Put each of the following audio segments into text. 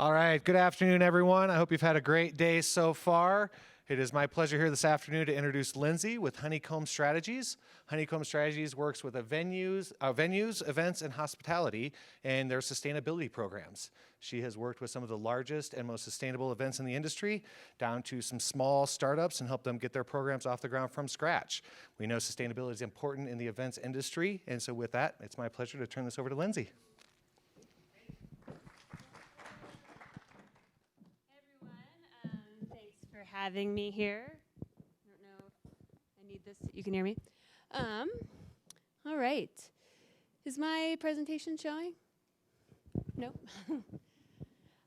All right, good afternoon, everyone. I hope you've had a great day so far. It is my pleasure here this afternoon to introduce Lindsay with Honeycomb Strategies. Honeycomb Strategies works with venues, events, and hospitality, and their sustainability programs. She has worked with some of the largest and most sustainable events in the industry, down to some small startups, and helped them get their programs off the ground from scratch. We know sustainability is important in the events industry, and so with that, it's my pleasure to turn this over to Lindsay. Having me here. I don't know if I need this. You can hear me? All right. Is my presentation showing? Nope.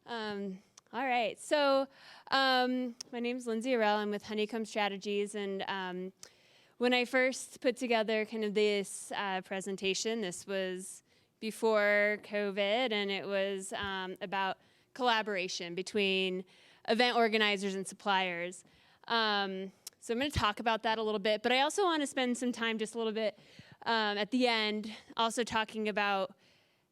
All right. So my name is Lindsay Arell. I'm with Honeycomb Strategies. And when I first put together kind of this presentation, this was before COVID, and it was about collaboration between event organizers and suppliers. So I'm going to talk about that a little bit, but I also want to spend some time just a little bit at the end also talking about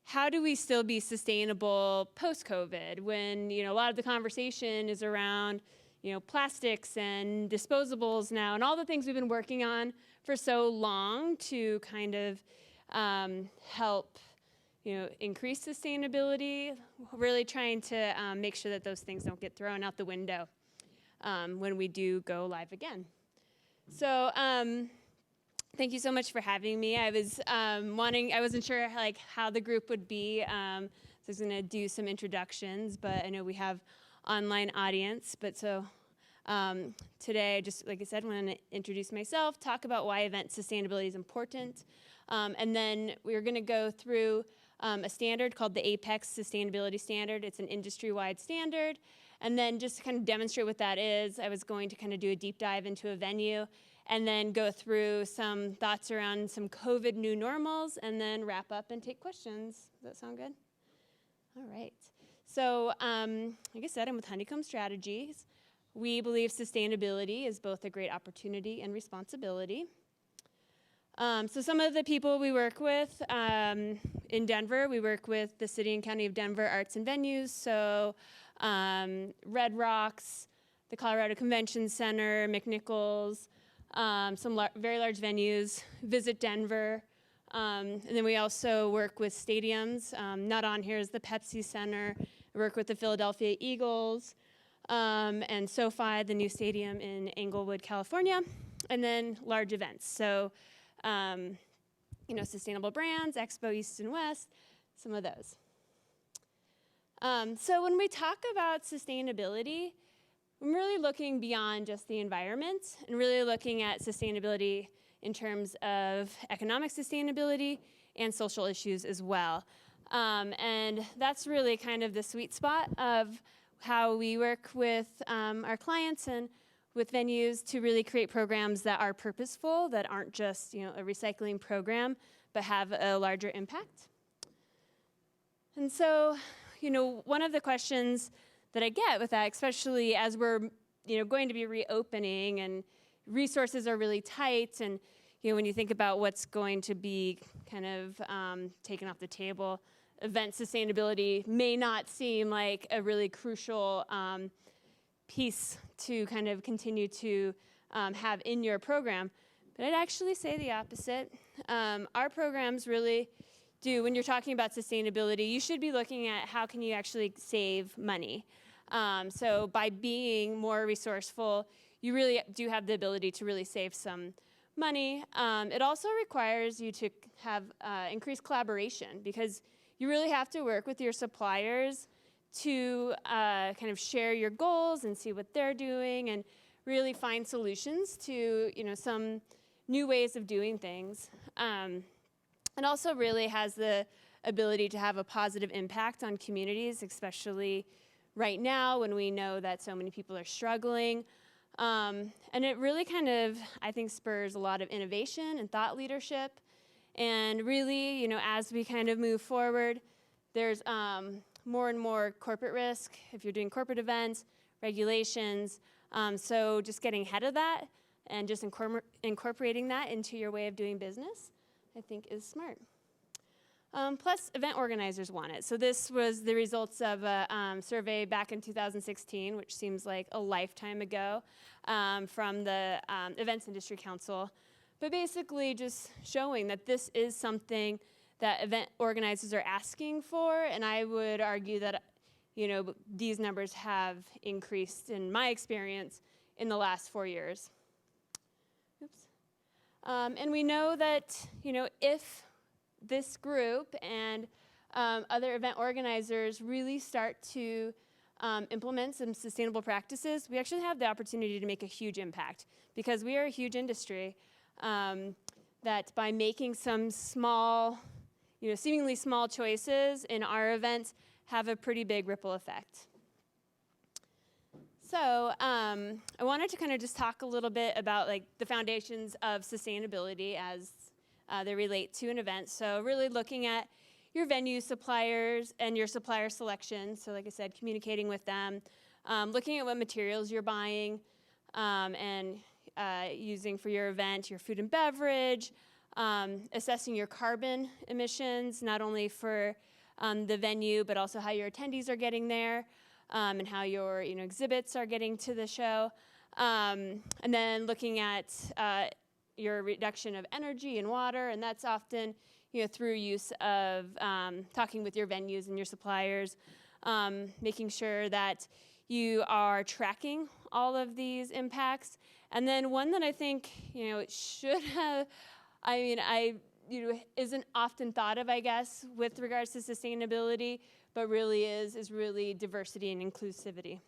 how do we still be sustainable post-COVID when, a lot of the conversation is around, plastics and disposables now and all the things we've been working on for so long to kind of help increase sustainability, really trying to make sure that those things don't get thrown out the window when we do go live again. So thank you so much for having me. I was I wasn't sure how the group would be, so I was going to do some introductions, but I know we have online audience. But so today, just like I said, I want to introduce myself, talk about why event sustainability is important, and then we're going to go through a standard called the Apex Sustainability Standard. It's an industry-wide standard. And then just to kind of demonstrate what that is, I was going to kind of do a deep dive into a venue and then go through some thoughts around some COVID new normals and then wrap up and take questions. Does that sound good? All right. So like I said, I'm with Honeycomb Strategies. We believe sustainability is both a great opportunity and responsibility. So some of the people we work with in Denver, we work with the City and County of Denver Arts and Venues, so Red Rocks, the Colorado Convention Center, McNichols, some very large venues, Visit Denver, and then we also work with stadiums. Not on here is the Pepsi Center. We work with the Philadelphia Eagles and SoFi, the new stadium in Englewood, California, and then large events. So Sustainable Brands, Expo East and West, some of those. So when we talk about sustainability, I'm really looking beyond just the environment and really looking at sustainability in terms of economic sustainability and social issues as well. And that's really kind of the sweet spot of how we work with our clients and with venues to really create programs that are purposeful, that aren't just a recycling program, but have a larger impact. And so, one of the questions that I get with that, especially as we're going to be reopening and resources are really tight, and when you think about what's going to be kind of taken off the table, event sustainability may not seem like a really crucial piece to kind of continue to have in your program. But I'd actually say the opposite. Our programs really do, when you're talking about sustainability, you should be looking at how can you actually save money. So by being more resourceful, you really do have the ability to really save some money. It also requires you to have increased collaboration because you really have to work with your suppliers to kind of share your goals and see what they're doing and really find solutions to some new ways of doing things. It also really has the ability to have a positive impact on communities, especially right now when we know that so many people are struggling. And it really kind of, I think, spurs a lot of innovation and thought leadership. And really, as we kind of move forward, there's more and more corporate risk if you're doing corporate events, regulations. So just getting ahead of that and just incorporating that into your way of doing business, I think is smart. Plus, event organizers want it. So this was the results of a survey back in 2016, which seems like a lifetime ago, from the Events Industry Council. But basically just showing that this is something that event organizers are asking for, and I would argue that these numbers have increased in my experience in the last 4 years. Oops. And we know that, if this group and other event organizers really start to implement some sustainable practices, we actually have the opportunity to make a huge impact, because we are a huge industry that by making some small, seemingly small choices in our events have a pretty big ripple effect. So I wanted to kind of just talk a little bit about the foundations of sustainability as they relate to an event. So really looking at your venue suppliers and your supplier selection. So like I said, communicating with them, looking at what materials you're buying and using for your event, your food and beverage, assessing your carbon emissions, not only for the venue, but also how your attendees are getting there, and how your exhibits are getting to the show. And then looking at your reduction of energy and water, and that's often through use of talking with your venues and your suppliers, making sure that you are tracking all of these impacts. And then one that I think should have, isn't often thought of, I guess, with regards to sustainability, but really is really diversity and inclusivity.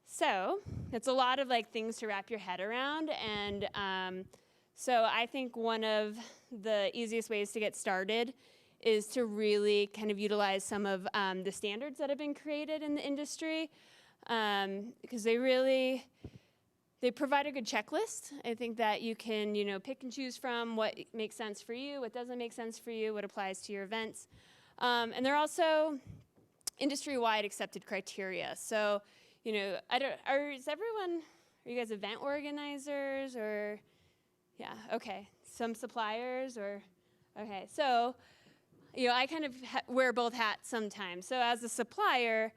So it's a lot of things to wrap your head around, and so I think one of the easiest ways to get started is to really kind of utilize some of the standards that have been created in the industry, because they provide a good checklist. I think that you can pick and choose from what makes sense for you, what doesn't make sense for you, what applies to your events, and they're also industry-wide accepted criteria. So are you guys event organizers, or, yeah, okay, some suppliers, or, okay, so, I kind of wear both hats sometimes. So as a supplier,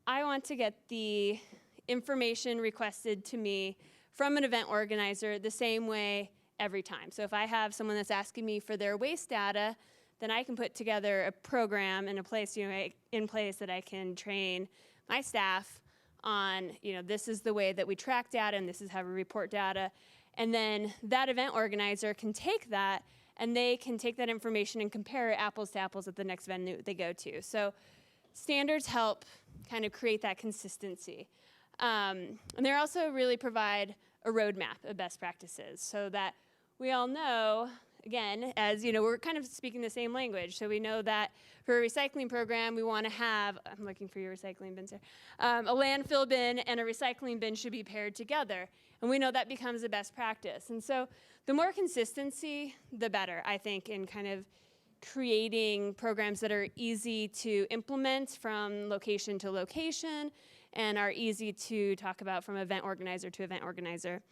I want to get the information requested to me from an event organizer the same way every time. So if I have someone that's asking me for their waste data, then I can put together a program and a place, in place that I can train my staff on, this is the way that we track data and this is how we report data. And then that event organizer can take that and they can take that information and compare it apples to apples at the next venue they go to. So standards help kind of create that consistency. And they also really provide a roadmap of best practices so that we all know, again, as we're kind of speaking the same language. So we know that for a recycling program, we want to have, I'm looking for your recycling bins here, a landfill bin and a recycling bin should be paired together. And we know that becomes a best practice. And so the more consistency, the better, I think, in kind of creating programs that are easy to implement from location to location and are easy to talk about from event organizer to event organizer.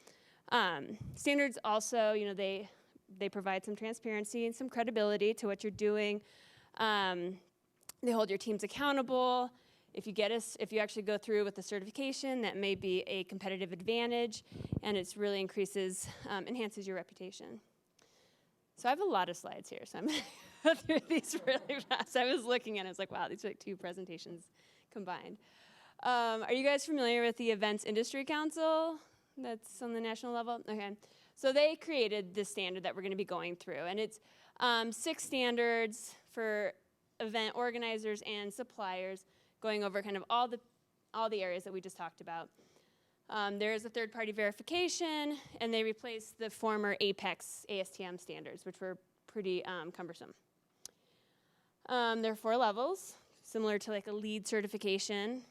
Standards also, they provide some transparency and some credibility to what you're doing. They hold your teams accountable. If you actually go through with the certification, that may be a competitive advantage, and it really enhances your reputation. So I have a lot of slides here, so I'm going to go through these really fast. I was looking and I was like, wow, these are like 2 presentations combined. Are you guys familiar with the Events Industry Council that's on the national level? Okay. So they created this standard that we're going to be going through, and it's 6 standards for event organizers and suppliers, going over kind of all the areas that we just talked about. There is a third-party verification, and they replaced the former Apex ASTM standards, which were pretty cumbersome. There are 4 levels, similar to like a LEED certification.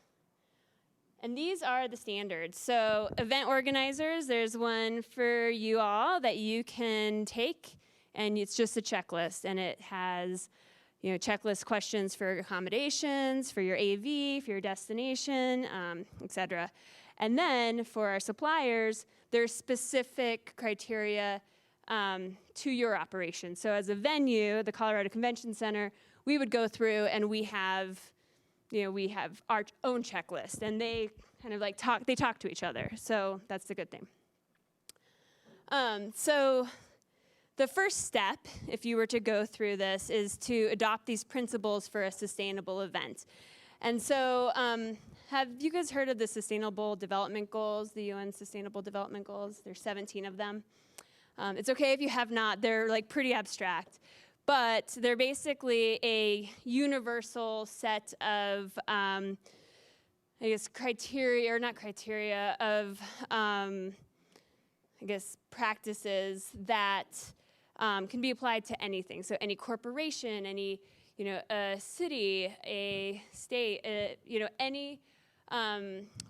And these are the standards. So event organizers, there's one for you all that you can take, and it's just a checklist, and it has checklist questions for accommodations, for your AV, for your destination, et cetera. And then for our suppliers, there's specific criteria to your operation. So as a venue, the Colorado Convention Center, we would go through and we have our own checklist, and they kind of like talk to each other. So that's the good thing. So the first step, if you were to go through this, is to adopt these principles for a sustainable event. And so have you guys heard of the Sustainable Development Goals, the UN Sustainable Development Goals? There's 17 of them. It's okay if you have not. They're like pretty abstract. But they're basically a universal set of, criteria, or not criteria, of, practices that can be applied to anything. So any corporation, any, a city, a state, any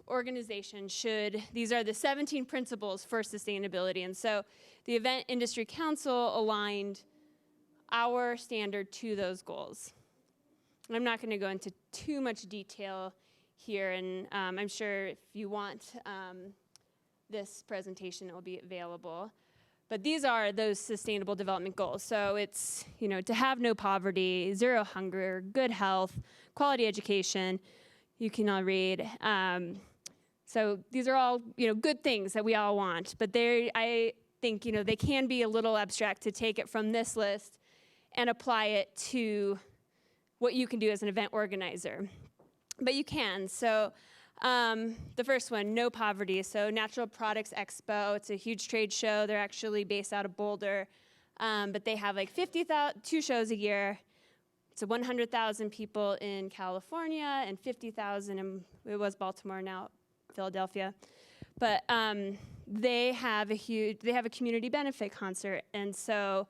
organization should, these are the 17 principles for sustainability. And so the Event Industry Council aligned our standard to those goals. I'm not going to go into too much detail here, and I'm sure if you want this presentation, it will be available. But these are those sustainable development goals. So it's, to have no poverty, zero hunger, good health, quality education. You can all read. So these are all, good things that we all want. But I think, they can be a little abstract to take it from this list and apply it to what you can do as an event organizer. But you can. So the first one, no poverty. So Natural Products Expo, it's a huge trade show. They're actually based out of Boulder. But they have like 2 shows a year. It's 100,000 people in California and 50,000 in, it was Baltimore, now Philadelphia. But they have a community benefit concert. And so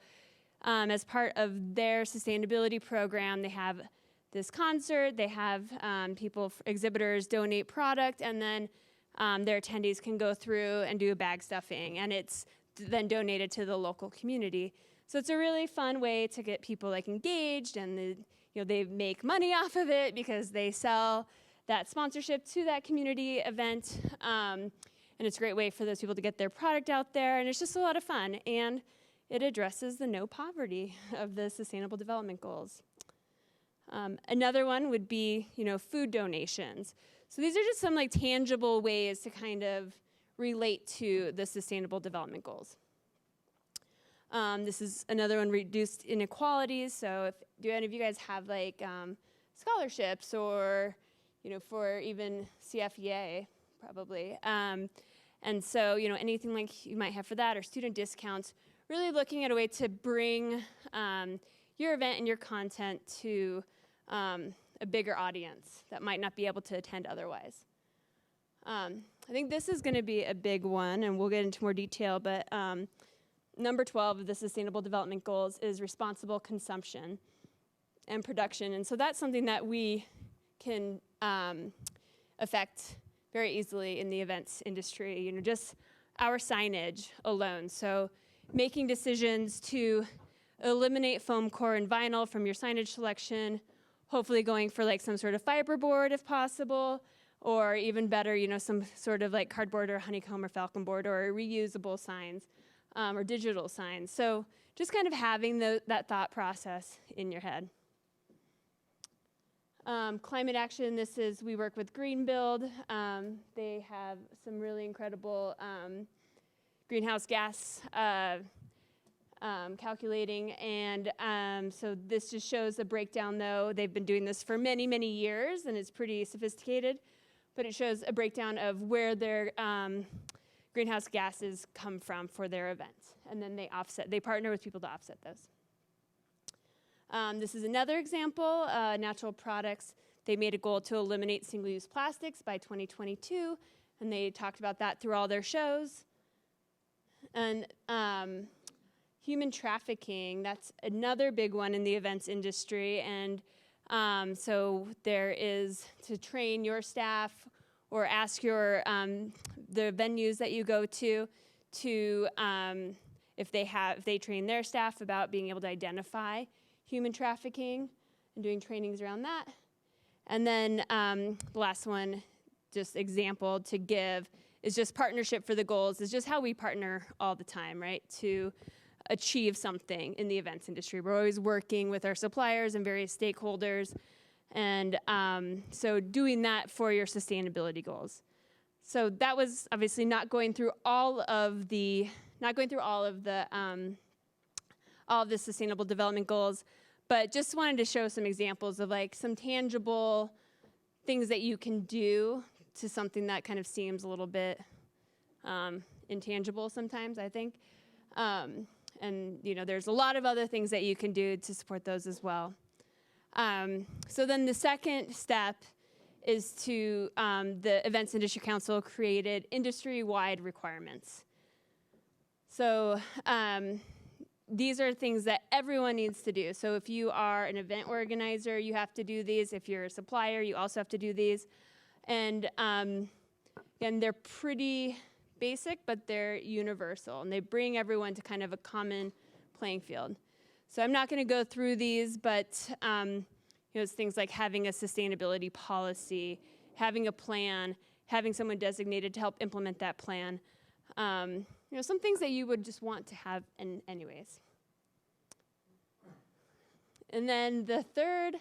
as part of their sustainability program, they have this concert, they have exhibitors donate product, and then their attendees can go through and do a bag stuffing, and it's then donated to the local community. So it's a really fun way to get people like engaged, and they make money off of it because they sell that sponsorship to that community event, and it's a great way for those people to get their product out there, and it's just a lot of fun, and it addresses the no poverty of the Sustainable Development Goals. Another one would be, food donations. So these are just some like tangible ways to kind of relate to the Sustainable Development Goals. This is another one, reduced inequalities. So do any of you guys have like scholarships or, for even CFEA, probably. And so, anything like you might have for that, or student discounts, really looking at a way to bring your event and your content to a bigger audience that might not be able to attend otherwise. I think this is going to be a big one, and we'll get into more detail, but number 12 of the Sustainable Development Goals is responsible consumption and production. And so that's something that we can affect very easily in the events industry, just our signage alone. So making decisions to eliminate foam core and vinyl from your signage selection, hopefully going for like some sort of fiberboard if possible, or even better, some sort of like cardboard or honeycomb or falcon board or reusable signs or digital signs. So just kind of having that thought process in your head. Climate action, we work with Green Build. They have some really incredible greenhouse gas calculating, and so this just shows a breakdown, though. They've been doing this for many, many years, and it's pretty sophisticated, but it shows a breakdown of where their greenhouse gases come from for their events, and then they partner with people to offset those. This is another example, Natural Products. They made a goal to eliminate single-use plastics by 2022, and they talked about that through all their shows. And human trafficking, that's another big one in the events industry. And so there is to train your staff or ask the venues that you go to if they train their staff about being able to identify human trafficking and doing trainings around that. And then the last one, just example to give, is just partnership for the goals, is just how we partner all the time, right? To achieve something in the events industry. We're always working with our suppliers and various stakeholders, and so doing that for your sustainability goals. So that was obviously not going through all of the sustainable development goals, but just wanted to show some examples of like some tangible things that you can do to something that kind of seems a little bit intangible sometimes, I think. And there's a lot of other things that you can do to support those as well. So then the second step is to, the Events Industry Council created industry-wide requirements. So these are things that everyone needs to do. So if you are an event organizer, you have to do these. If you're a supplier, you also have to do these. And they're pretty basic, but they're universal, and they bring everyone to kind of a common playing field. So I'm not going to go through these, but it's things like having a sustainability policy, having a plan, having someone designated to help implement that plan. Some things that you would just want to have anyways. And then the third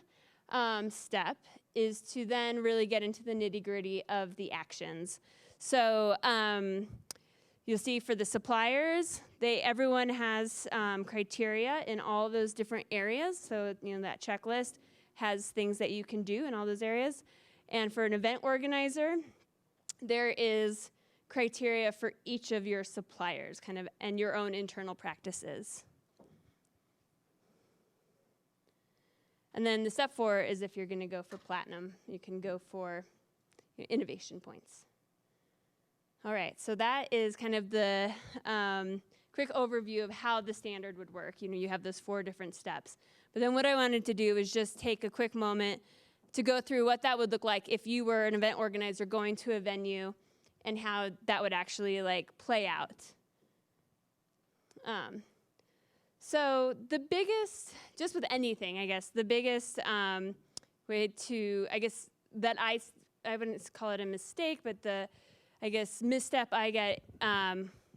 step is to then really get into the nitty-gritty of the actions. So you'll see for the suppliers, everyone has criteria in all those different areas. So that checklist has things that you can do in all those areas. And for an event organizer, there is criteria for each of your suppliers, and your own internal practices. And then the step 4 is if you're going to go for platinum, you can go for innovation points. All right, so that is kind of the quick overview of how the standard would work. You have those 4 different steps. But then what I wanted to do is just take a quick moment to go through what that would look like if you were an event organizer going to a venue, and how that would actually play out. So the biggest, just with anything, I guess, the biggest way to, that I wouldn't call it a mistake, but the, misstep I get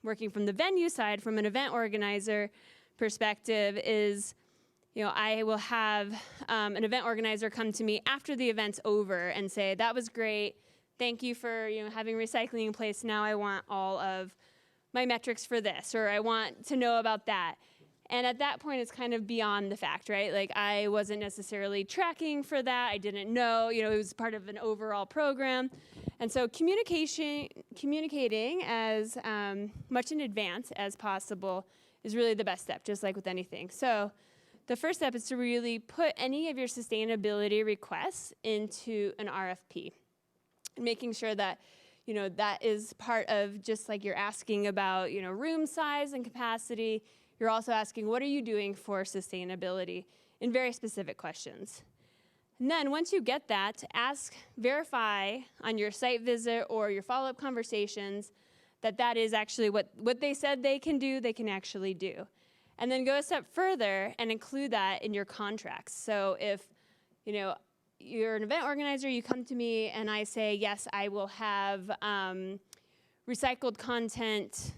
working from the venue side, from an event organizer perspective, is, I will have an event organizer come to me after the event's over and say, that was great. Thank you for having recycling in place. Now I want all of my metrics for this, or I want to know about that. And at that point, it's kind of beyond the fact, right? I wasn't necessarily tracking for that. I didn't know. It was part of an overall program. And so communicating as much in advance as possible is really the best step, just like with anything. So the first step is to really put any of your sustainability requests into an RFP. Making sure that, that is part of, just like you're asking about, room size and capacity, you're also asking, what are you doing for sustainability in very specific questions. And then once you get that, verify on your site visit or your follow-up conversations that is actually what they said they can actually do. And then go a step further and include that in your contracts. So if, you're an event organizer, you come to me and I say, yes, I will have recycled content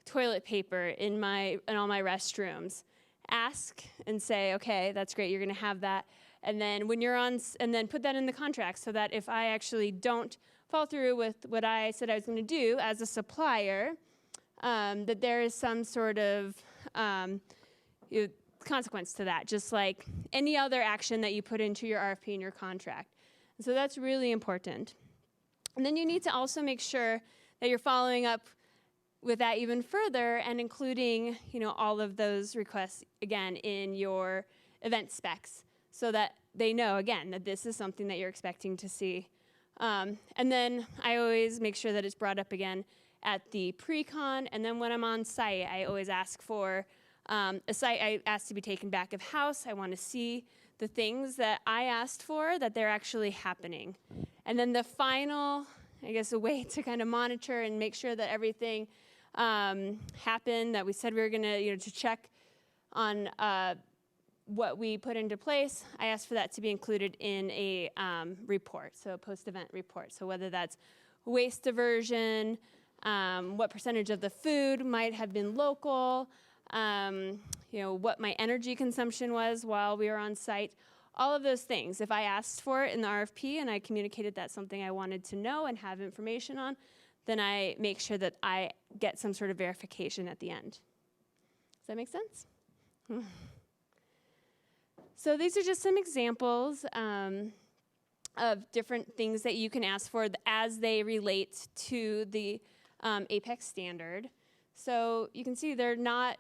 toilet paper in all my restrooms. Ask and say, okay, that's great, you're gonna have that. And then and then put that in the contract so that if I actually don't follow through with what I said I was gonna do as a supplier, that there is some sort of consequence to that, just like any other action that you put into your RFP and your contract. And so that's really important. And then you need to also make sure that you're following up with that even further and including, all of those requests, again, in your event specs so that they know, again, that this is something that you're expecting to see. And then I always make sure that it's brought up again at the pre-con, and then when I'm on site, I always ask for a site I asked to be taken back of house. I want to see the things that I asked for, that they're actually happening. And then the final, a way to kind of monitor and make sure that everything happened, that we said we were going to, to check on what we put into place, I asked for that to be included in a report, so a post-event report. So whether that's waste diversion, what percentage of the food might have been local, what my energy consumption was while we were on site, all of those things. If I asked for it in the RFP and I communicated that's something I wanted to know and have information on, then I make sure that I get some sort of verification at the end. Does that make sense? So these are just some examples of different things that you can ask for as they relate to the Apex standard. So you can see they're not,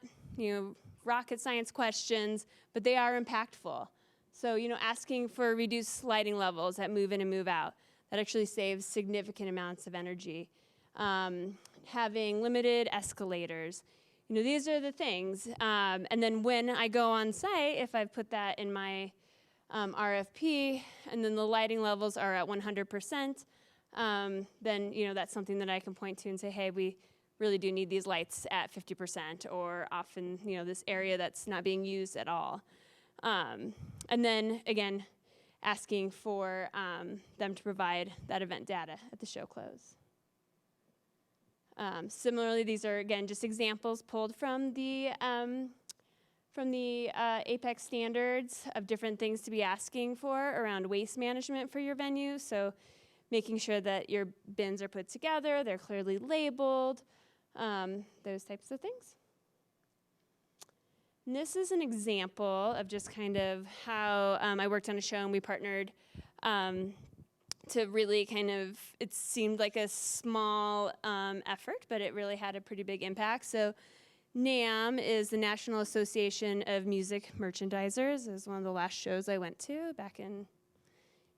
rocket science questions, but they are impactful. So, asking for reduced lighting levels at move in and move out, that actually saves significant amounts of energy. Having limited escalators, these are the things. And then when I go on site, if I've put that in my RFP, and then the lighting levels are at 100%, then, that's something that I can point to and say, hey, we really do need these lights at 50%, or often, this area that's not being used at all. And then, again, asking for them to provide that event data at the show close. Similarly, these are, again, just examples pulled from the Apex standards of different things to be asking for around waste management for your venue. So making sure that your bins are put together, they're clearly labeled, those types of things. And this is an example of just kind of how I worked on a show and we partnered to really kind of, it seemed like a small effort, but it really had a pretty big impact. So NAM is the National Association of Music Merchandisers. It was one of the last shows I went to back in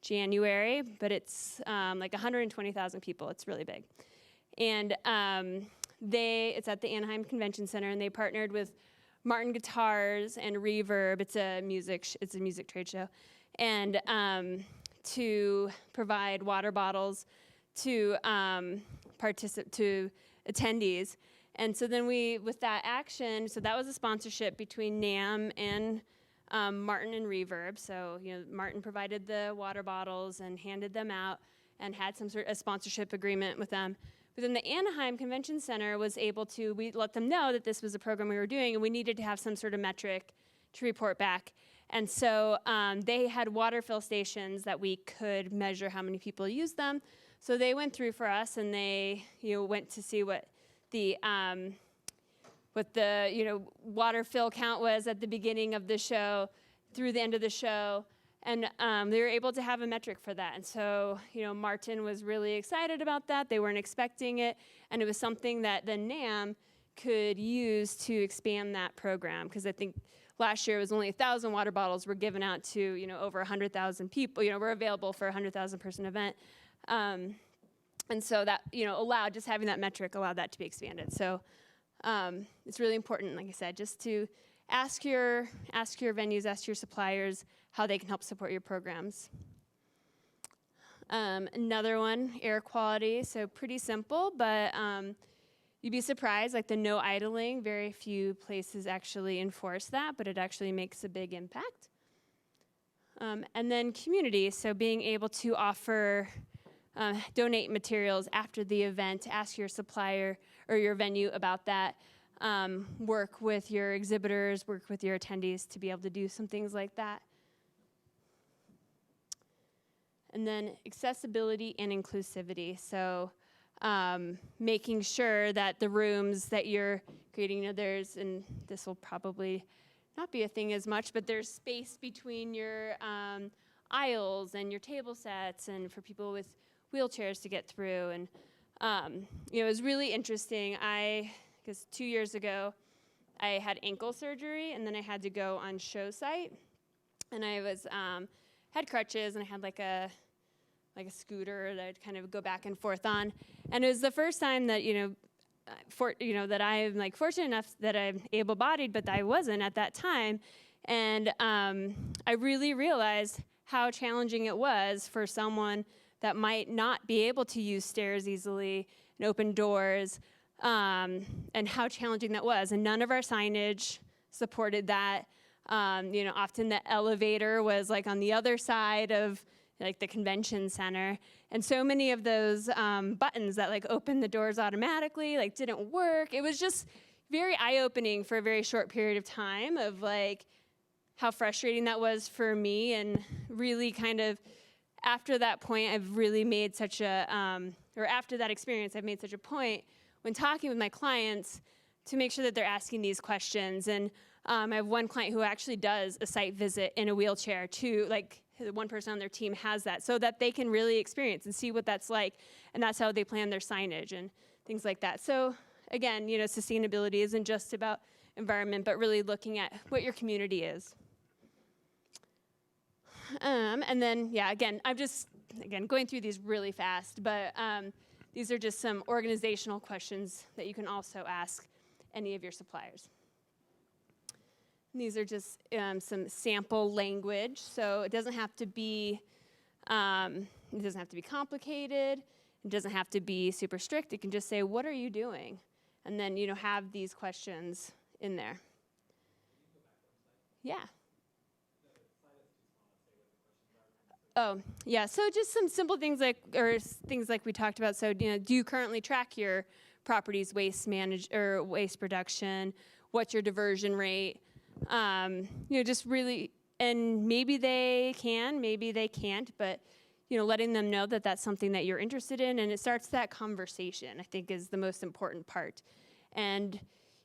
January, but it's like 120,000 people. It's really big. And it's at the Anaheim Convention Center, and they partnered with Martin Guitars and Reverb. It's a music trade show, and to provide water bottles to attendees. And so then with that action, so that was a sponsorship between NAM and Martin and Reverb. So Martin provided the water bottles and handed them out, and had some sort of a sponsorship agreement with them. But then the Anaheim Convention Center was able to, we let them know that this was a program we were doing, and we needed to have some sort of metric to report back. And so they had water fill stations that we could measure how many people used them. So they went through for us, and they went to see what the water fill count was at the beginning of the show through the end of the show. And they were able to have a metric for that. And so, Martin was really excited about that. They weren't expecting it. And it was something that the NAM could use to expand that program. Because I think last year it was only 1,000 water bottles were given out to, over 100,000 people. Were available for a 100,000 person event. And so that, allowed, just having that metric allowed that to be expanded. So it's really important, like I said, just to ask your venues, ask your suppliers how they can help support your programs. Another one, air quality. So pretty simple, but you'd be surprised, like the no idling, very few places actually enforce that, but it actually makes a big impact. And then community, so being able to offer, donate materials after the event, ask your supplier or your venue about that, work with your exhibitors, work with your attendees to be able to do some things like that. And then accessibility and inclusivity. So making sure that the rooms that you're creating, and this will probably not be a thing as much, but there's space between your aisles and your table sets, and for people with wheelchairs to get through. And it was really interesting. Because 2 years ago, I had ankle surgery, and then I had to go on show site, and I was had crutches, and I had like a scooter that I'd kind of go back and forth on, and it was the first time that that I'm like fortunate enough that I'm able-bodied, but I wasn't at that time, and I really realized how challenging it was for someone that might not be able to use stairs easily and open doors. And how challenging that was. And none of our signage supported that. Often the elevator was like on the other side of like the convention center. And so many of those buttons that like open the doors automatically like didn't work. It was just, very eye-opening for a very short period of time of like how frustrating that was for me, and really kind of after that point, I've really made such a, or after that experience, I've made such a point when talking with my clients to make sure that they're asking these questions. And I have one client who actually does a site visit in a wheelchair to, like, one person on their team has that, so that they can really experience and see what that's like. And that's how they plan their signage and things like that. So again, you know, sustainability isn't just about environment, but really looking at what your community is. And then, yeah, again, I'm just, going through these really fast, but these are just some organizational questions that you can also ask any of your suppliers. And these are just some sample language, so it doesn't have to be, complicated. It doesn't have to be super strict. It can just say, what are you doing? And then, you know, have these questions in there. Yeah. Oh, yeah, so just some simple things like we talked about. So, you know, do you currently track your property's waste waste production? What's your diversion rate? You know, just really, and maybe they can, maybe they can't, but, you know, letting them know that that's something that you're interested in, and it starts that conversation, I think, is the most important part. And,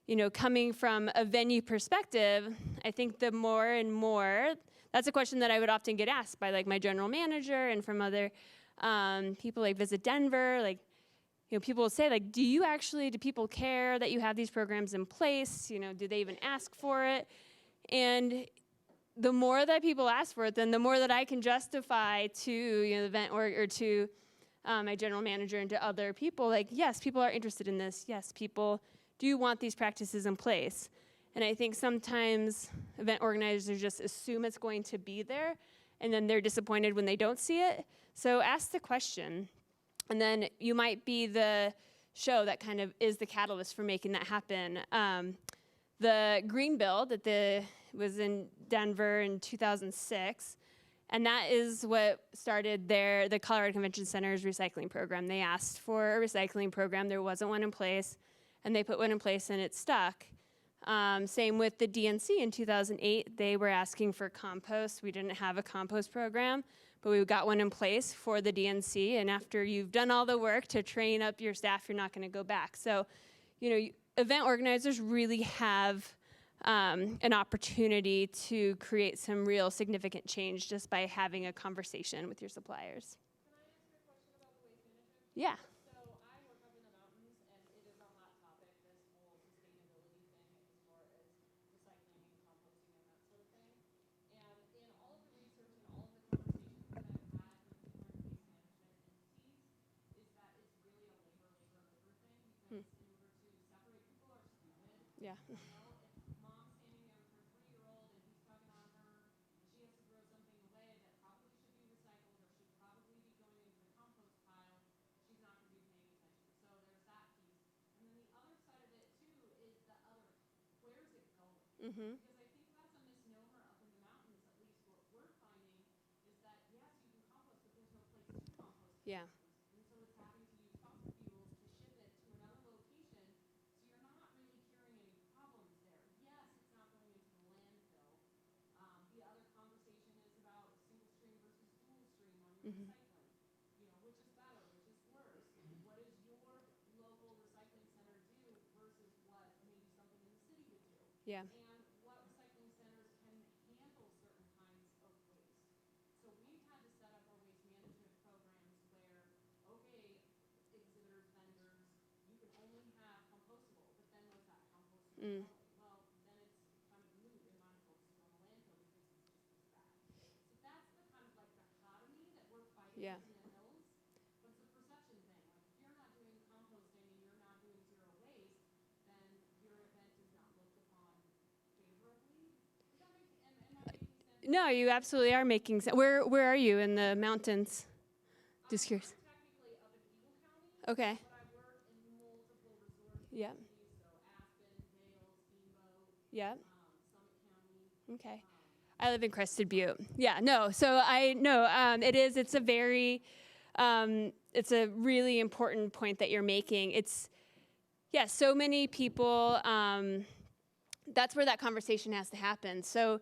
you know, coming from a venue perspective, I think the more and more, that's a question that I would often get asked by, like, my general manager and from other people, like Visit Denver. Like, you know, people will say, like, do people care that you have these programs in place? You know, do they even ask for it? And the more that people ask for it, then the more that I can justify to, you know, the event or to my general manager and to other people, like, yes, people are interested in this. Yes, people do want these practices in place. And I think sometimes event organizers just assume it's going to be there, and then they're disappointed when they don't see it. So ask the question, and then you might be the show that kind of is the catalyst for making that happen. The Green Bill that was in Denver in 2006, and that is what started the Colorado Convention Center's recycling program. They asked for a recycling program. There wasn't one in place, and they put one in place, and it stuck. Same with the DNC in 2008. They were asking for compost. We didn't have a compost program, but we got one in place for the DNC. And after you've done all the work to train up your staff, you're not going to go back. So, you know, event organizers really have an opportunity to create some real significant change just by having a conversation with your suppliers. Can I ask you a question about the waste management? Yeah. So I work up in the mountains, and it is a hot topic, this whole sustainability thing, as far as recycling and composting and that sort of thing. And in all of the research and all of the conversations that I've had with different waste management entities, is that it's really a labor thing, because in order to separate people are stupid. Yeah. You know, if mom's standing there with her 3-year-old and he's tugging on her, and she has to throw something away that probably should be recycled or should probably be going into the compost pile, she's not going to be paying attention. So there's that piece. And then the other side of it, too, is where's it going? Mm-hmm. Because I think that's a misnomer up in the mountains, at least what we're finding, is that, yes, you can compost, but there's no place to compost. Yeah. And so it's having to use fossil fuels to ship it to another location, so you're not really curing any problems there. Yes, it's not going into the landfill. The other conversation is about single stream versus dual stream on your recycling. You know, which is better, which is worse? What does your local recycling center do versus what maybe something in the city would do? Yeah. And what recycling centers can handle certain kinds of waste. So we've had to set up our waste management programs where, okay, exhibitors, vendors, you can only have compostable, but then what's that compostable only? Well, then it's kind of moot. It might as well just go in the landfill because it's just as bad. So that's the kind of like dichotomy that we're fighting Yeah. in the hills. But it's a perception thing. Like, if you're not doing composting and you're not doing zero waste, then your event is not looked upon favorably. Does that make, am I making sense? No, you absolutely are making sense. Where are you in the mountains? Just curious. I'm technically up in Eagle County, Okay. but I work in multiple resort Yeah. communities, so Aspen, Vail, Steamboat, Yeah. Summit County. Okay. I live in Crested Butte. Yeah, no. So I know it's a very, it's a really important point that you're making. It's, yeah, so many people, that's where that conversation has to happen. So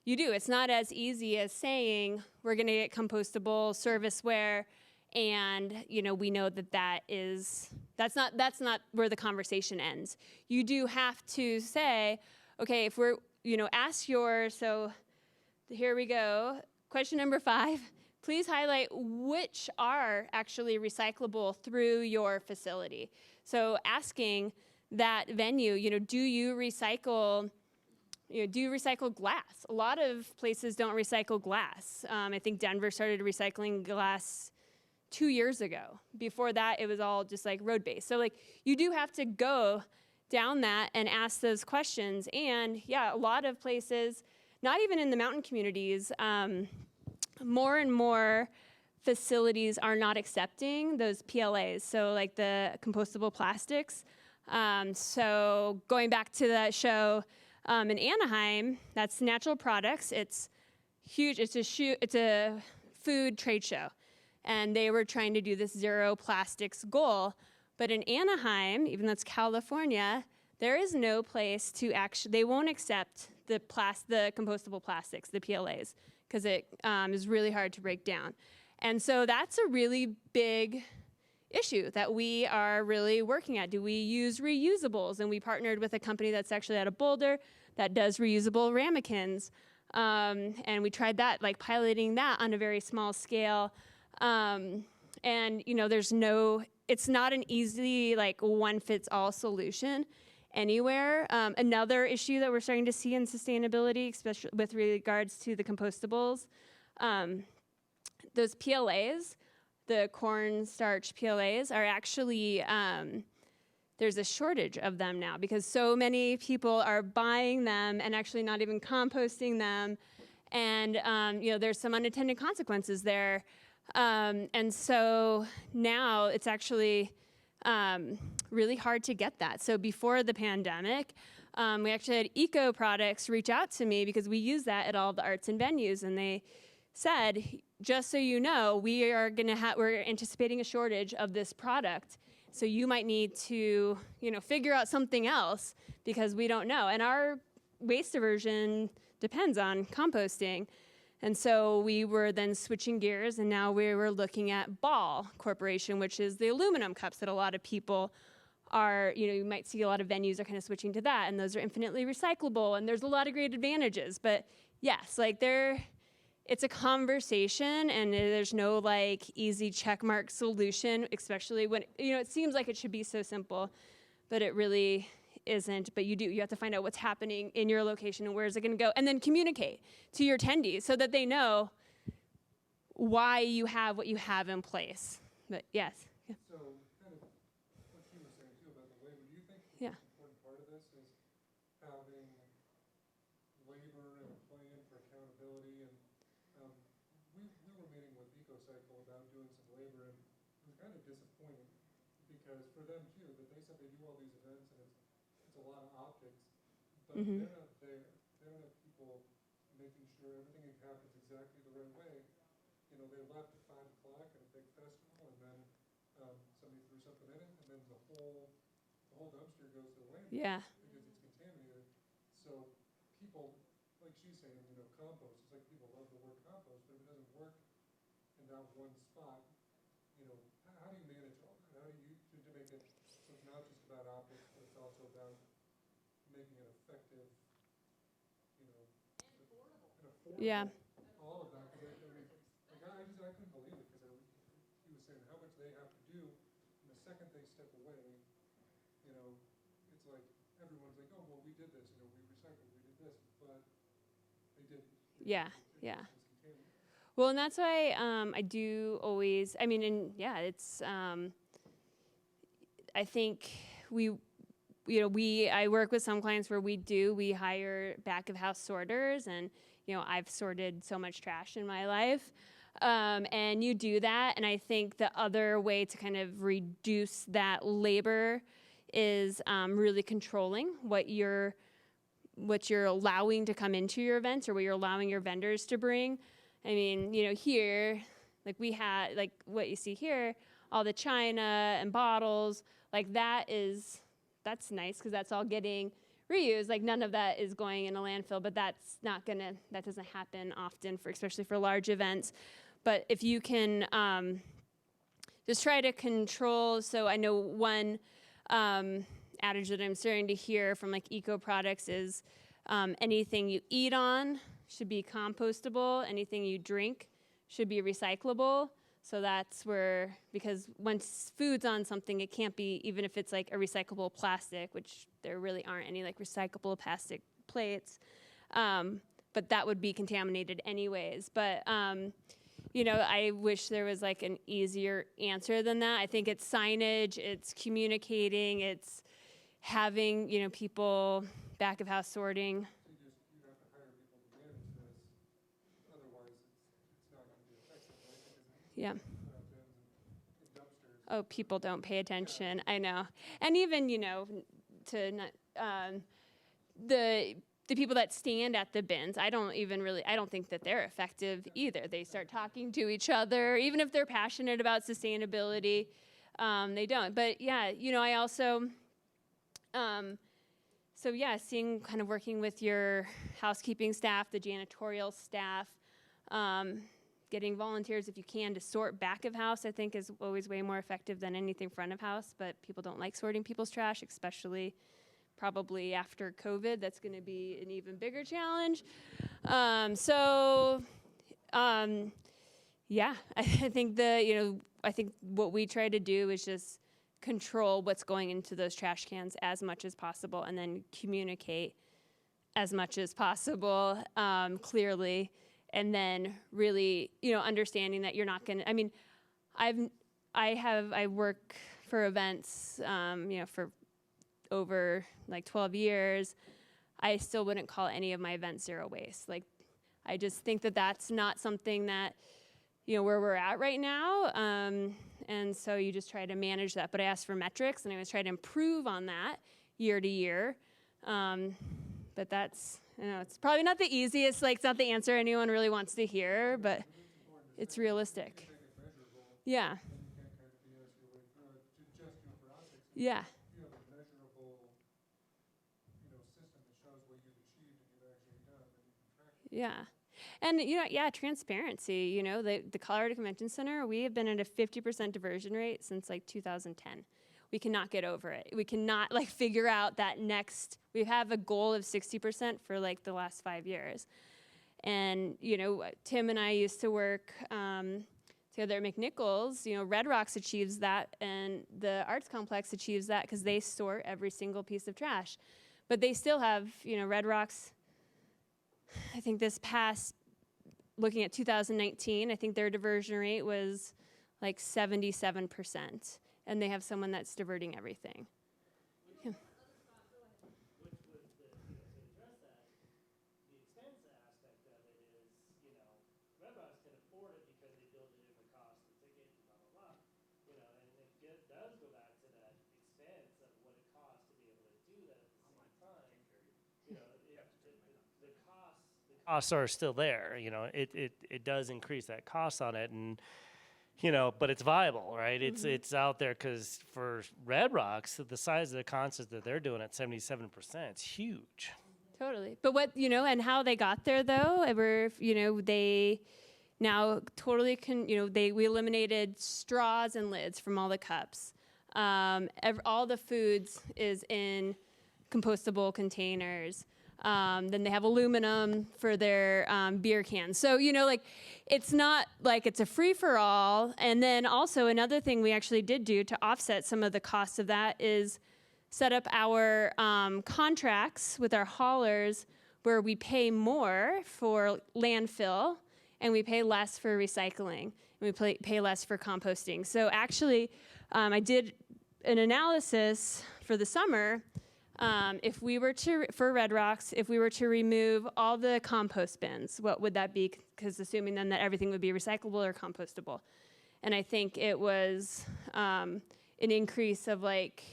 you do. It's not as easy as saying we're going to get compostable serviceware, and we know that's not where the conversation ends. You do have to say, okay, if we're ask so here we go. Question number 5. Please highlight which are actually recyclable through your facility. So asking that venue, do you recycle glass? A lot of places don't recycle glass. I think Denver started recycling glass 2 years ago. Before that, it was all just like road-based. So you do have to go down that and ask those questions. And yeah, a lot of places, not even in the mountain communities, more and more facilities are not accepting those PLAs, so like the compostable plastics. So going back to that show in Anaheim, that's Natural Products. It's huge. It's a food trade show, and they were trying to do this zero plastics goal. But in Anaheim, even though it's California, there is no place to they won't accept the compostable plastics, the PLAs, because it is really hard to break down. And so that's a really big issue that we are really working at. Do we use reusables? And we partnered with a company that's actually out of Boulder that does reusable ramekins. And we tried that, piloting that on a very small scale. And, it's not an easy, one-fits-all solution anywhere. Another issue that we're starting to see in sustainability, especially with regards to the compostables, those PLAs, the cornstarch PLAs, are actually, there's a shortage of them now because so many people are buying them and actually not even composting them. And, there's some unintended consequences there. And so now it's actually really hard to get that. So before the pandemic, we actually had Eco Products reach out to me because we use that at all the arts and venues, and they said, just so you know, we're anticipating a shortage of this product. So you might need to, figure out something else because we don't know. And our waste diversion depends on composting. And so we were then switching gears, and now we were looking at Ball Corporation, which is the aluminum cups that a lot of people are, you might see a lot of venues are kind of switching to that, and those are infinitely recyclable, and there's a lot of great advantages. But yes, it's a conversation, and there's no easy checkmark solution, especially when, it seems like it should be so simple, but it really isn't. But you have to find out what's happening in your location and where is it going to go, and then communicate to your attendees so that they know why you have what you have in place. But yes. Yeah. So kind of what you were saying too about the labor, do you think Yeah. an important part of this is having labor and a plan for accountability? And we were meeting with EcoCycle about doing some labor, and it was kind of disappointing because for them too, that they said they do all these events and it's a lot of optics, but they're not there. They don't have people making sure everything happens exactly the right way. They left at 5 o'clock at a big festival, and then somebody threw something in it, and then the whole dumpster goes to the landfill because it's contaminated. So people, like she's saying, compost. It's like people love the word compost, but if it doesn't work in that one spot, how do you manage all that? How do you to make it so it's not just about optics, but it's also about making it effective, and affordable. Yeah. All of that, because I couldn't believe it, because he was saying how much they have to do, and the second they step away, it's like everyone's like, oh well, we did this, we recycled, we did this, but they didn't. Yeah. Well, and that's why I do always, it's, I think I work with some clients where we hire back of house sorters, and, I've sorted so much trash in my life. And you do that, and I think the other way to kind of reduce that labor is really controlling what you're allowing to come into your events or what you're allowing your vendors to bring. I mean, here, we had, what you see here, all the china and bottles, that is that's nice because that's all getting reused. Like none of that is going in a landfill, but that doesn't happen often especially for large events. But if you can just try to control, so I know one adage that I'm starting to hear from like eco products is anything you eat on should be compostable, anything you drink should be recyclable. So that's where, because once food's on something, it can't be, even if it's like a recyclable plastic, which there really aren't any like recyclable plastic plates, but that would be contaminated anyways. But, you know, I wish there was like an easier answer than that. I think it's signage, it's communicating, it's having, you know, people back of house sorting. So you'd have to hire people to manage this, otherwise it's not gonna be effective, right? Because Yeah. bins and dumpsters. Oh, people don't pay attention. I know. And even, you know, to not, the people that stand at the bins, I don't think that they're effective either. They start talking to each other, even if they're passionate about sustainability, they don't. But yeah, you know, I also, so yeah, seeing kind of working with your housekeeping staff, the janitorial staff, getting volunteers if you can to sort back of house, I think is always way more effective than anything front of house, but people don't like sorting people's trash, especially probably after COVID. That's going to be an even bigger challenge. Yeah, I think I think what we try to do is just control what's going into those trash cans as much as possible, and then communicate as much as possible clearly, and then really, you know, understanding that you're not going to, I mean, I work for events, you know, for over like 12 years. I still wouldn't call any of my events zero waste. Like, I just think that that's not something that, you know, where we're at right now. And so you just try to manage that. But I asked for metrics, and I always try to improve on that year to year. But that's, you know, it's probably not the easiest, like it's not the answer anyone really wants to hear, but it's realistic. Yeah. Yeah. You have a measurable, you know, system that shows what you've achieved and you've actually done, then you can track it. Yeah. And, you know, yeah, transparency, you know, the Colorado Convention Center, we have been at a 50% diversion rate since like 2010. We cannot get over it. We cannot like figure out that next, we have a goal of 60% for like the last 5 years. And, you know, Tim and I used to work together at McNichols. You know, Red Rocks achieves that, and the Arts Complex achieves that because they sort every single piece of trash. But they still have, you know, Red Rocks, I think this past, looking at 2019, I think their diversion rate was like 77%. And they have someone that's diverting everything. Yeah. Which was the, you know, to address that, the expense aspect of it is, you know, Red Rocks can afford it because they build it in the cost of the ticket and blah, blah, blah. You know, and it does go back to that expense of what it costs to be able to do that at the same time. You know, the costs are still there. You know, it does increase that cost on it, and you know, but it's viable, right? It's out there because for Red Rocks, the size of the concerts that they're doing at 77%, it's huge. Totally. But what, you know, and how they got there though, you know, they now totally we eliminated straws and lids from all the cups. All the foods is in compostable containers. Then they have aluminum for their beer cans. So, you know, like, it's not like it's a free-for-all. And then also another thing we actually did do to offset some of the costs of that is set up our contracts with our haulers where we pay more for landfill and we pay less for recycling and we pay less for composting. So actually, I did an analysis for the summer. If we were to, for Red Rocks, if we were to remove all the compost bins, what would that be? Because assuming then that everything would be recyclable or compostable. And I think it was an increase of like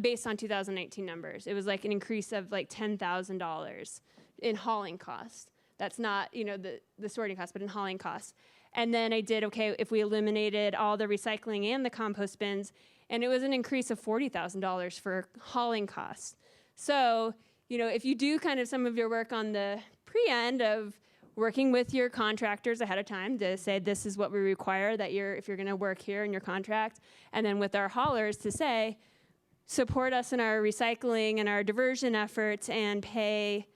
based on 2019 numbers, it was like an increase of like $10,000 in hauling costs. That's not, you know, the sorting costs, but in hauling costs. And then I did, okay, if we eliminated all the recycling and the compost bins, and it was an increase of $40,000 for hauling costs. So, if you do kind of some of your work on the pre-end of working with your contractors ahead of time to say this is what we require that if you're going to work here in your contract, and then with our haulers to say support us in our recycling and our diversion efforts and pay,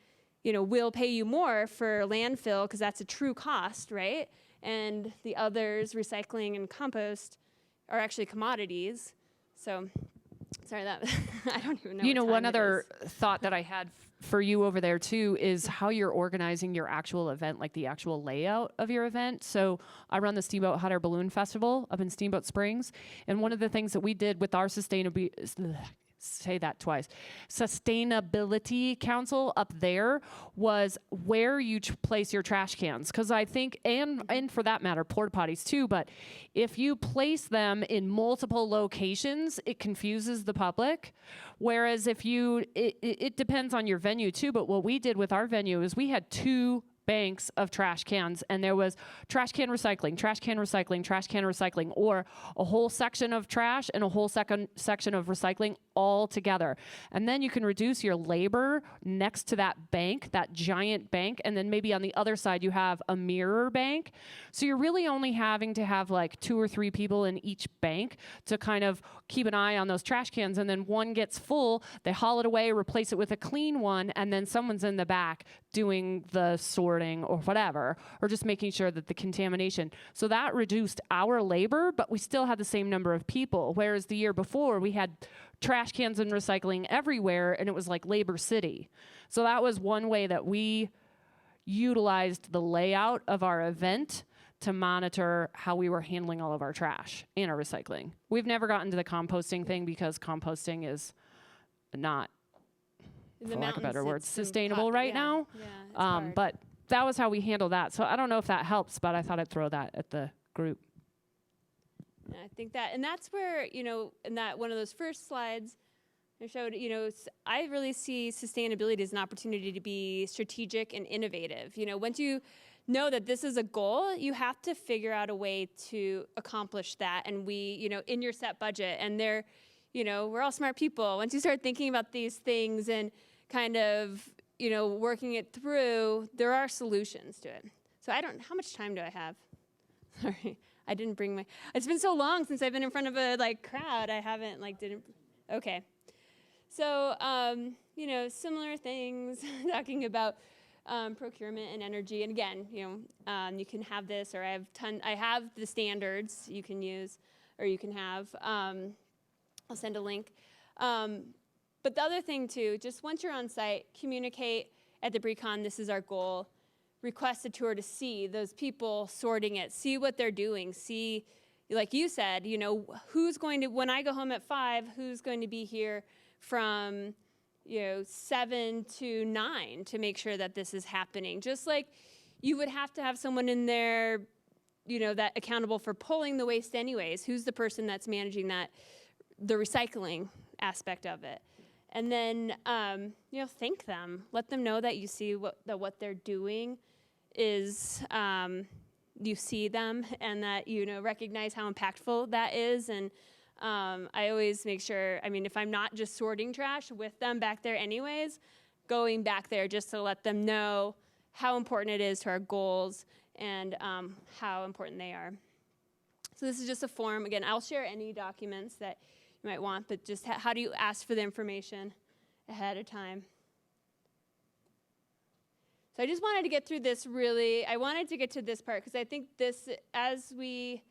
we'll pay you more for landfill because that's a true cost, right? And the others, recycling and compost, are actually commodities. So, sorry that I don't even know. One other thought that I had for you over there too is how you're organizing your actual event, like the actual layout of your event. So I run the Steamboat Hot Air Balloon Festival up in Steamboat Springs, and one of the things that we did with our Sustainability Council up there was where you place your trash cans. Because I think, and for that matter, porta potties too, but if you place them in multiple locations, it confuses the public. Whereas if it depends on your venue too, but what we did with our venue is we had 2 banks of trash cans, and there was trash can recycling, trash can recycling, trash can recycling, or a whole section of trash and a whole section of recycling all together. And then you can reduce your labor next to that bank, that giant bank, and then maybe on the other side you have a mirror bank. So you're really only having to have like 2 or 3 people in each bank to kind of keep an eye on those trash cans, and then one gets full, they haul it away, replace it with a clean one, and then someone's in the back doing the sorting or whatever, or just making sure that the contamination. So that reduced our labor, but we still had the same number of people, whereas the year before we had trash cans and recycling everywhere, and it was like Labor City. So that was one way that we utilized the layout of our event to monitor how we were handling all of our trash and our recycling. We've never gotten to the composting thing because composting is not, for lack of better words, sustainable right now. Yeah, but that was how we handled that. So I don't know if that helps, but I thought I'd throw that at the group. Yeah, I think that, and that's where, in that one of those first slides I showed, I really see sustainability as an opportunity to be strategic and innovative. Once you know that this is a goal, you have to figure out a way to accomplish that. And we, in your set budget, and we're all smart people. Once you start thinking about these things and kind of, working it through, there are solutions to it. So how much time do I have? Sorry, I didn't bring it's been so long since I've been in front of a crowd. I haven't okay. So, similar things, talking about procurement and energy. And again, you can have this, or I have the standards you can use, or you can have. I'll send a link. But the other thing too, just once you're on site, communicate at the Brecon, this is our goal. Request a tour to see those people sorting it, see what they're doing, see, like you said, who's going to, when I go home at 5, who's going to be here from 7 to 9 to make sure that this is happening. Just like you would have to have someone in there, that accountable for pulling the waste anyways. Who's the person that's managing that, the recycling aspect of it? And then, thank them. Let them know that you see what they're doing is, you see them, and that, recognize how impactful that is. And I always make sure, if I'm not just sorting trash with them back there anyways, going back there just to let them know how important it is to our goals and how important they are. So this is just a form. Again, I'll share any documents that you might want, but just how do you ask for the information ahead of time? So I just wanted to get through this I wanted to get to this part because I think this, as we,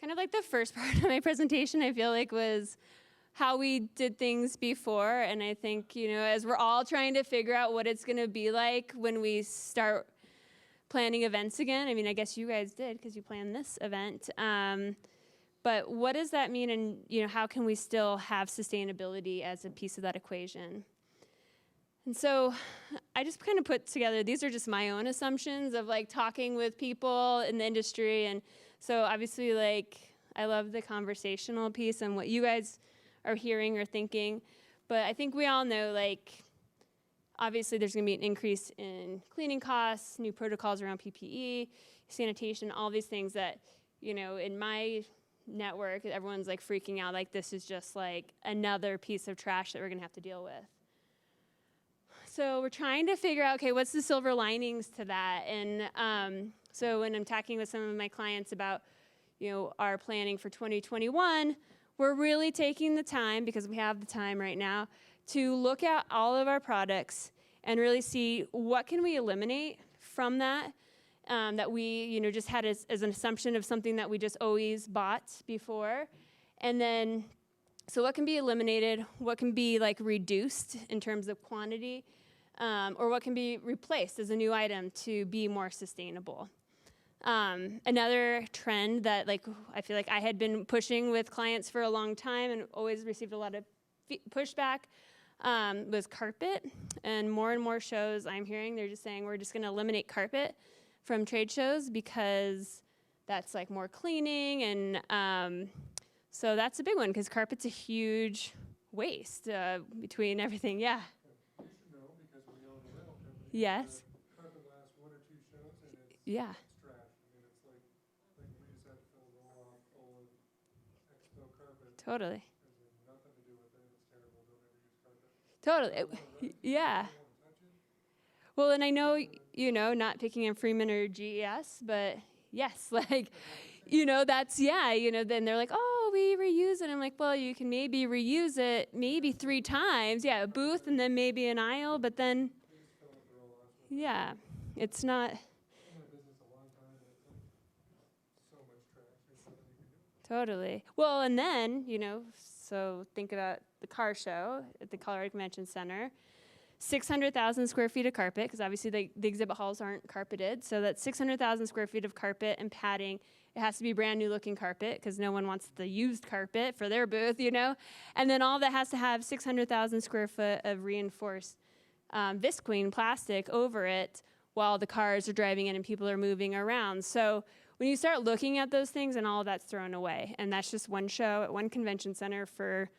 kind of like the first part of my presentation, I feel like was how we did things before. And I think, as we're all trying to figure out what it's going to be like when we start planning events again. I guess you guys did because you planned this event. But what does that mean, and how can we still have sustainability as a piece of that equation? And so I just kind of put together, these are just my own assumptions of talking with people in the industry. And so obviously I love the conversational piece and what you guys are hearing or thinking. But I think we all know obviously there's going to be an increase in cleaning costs, new protocols around PPE, sanitation, all these things that, in my network, everyone's like freaking out, like this is just like another piece of trash that we're gonna have to deal with. So we're trying to figure out, okay, what's the silver linings to that? And so when I'm talking with some of my clients about, our planning for 2021, we're really taking the time, because we have the time right now, to look at all of our products and really see what can we eliminate from that, that we, just had as an assumption of something that we just always bought before. And then, so what can be eliminated, what can be like reduced in terms of quantity, or what can be replaced as a new item to be more sustainable. Another trend that I feel like I had been pushing with clients for a long time and always received a lot of pushback was carpet. And more shows I'm hearing, they're just saying we're just going to eliminate carpet from trade shows because that's like more cleaning. And so that's a big one because carpet's a huge waste between everything. Yeah. You should know because we own a rental company. Yes. The carpet lasts 1 or 2 shows and it's Yeah. it's trash. I mean, it's like we just had to fill a roll-off full of expo carpet. Totally. It has nothing to do with it. It's terrible. Don't ever use carpet. Totally. Yeah. Don't wanna touch it. Well, and I know, not picking on Freeman or GES, but yes, that's, then they're like, oh, we reuse it. I'm like, well, you can maybe reuse it maybe 3 times. Yeah, a booth and then maybe an aisle, but then, They just fill up the roll-offs with yeah, it's not, been in the business a long time, and it's like so much trash. There's nothing you can do. totally. Well, and then, so think about the car show at the Colorado Convention Center. 600,000 square feet of carpet, because obviously the exhibit halls aren't carpeted. So that's 600,000 square feet of carpet and padding. It has to be brand new looking carpet because no one wants the used carpet for their booth, And then all that has to have 600,000 square foot of reinforced visqueen plastic over it while the cars are driving in and people are moving around. So when you start looking at those things, and all of that's thrown away. And that's just one show at one convention center for,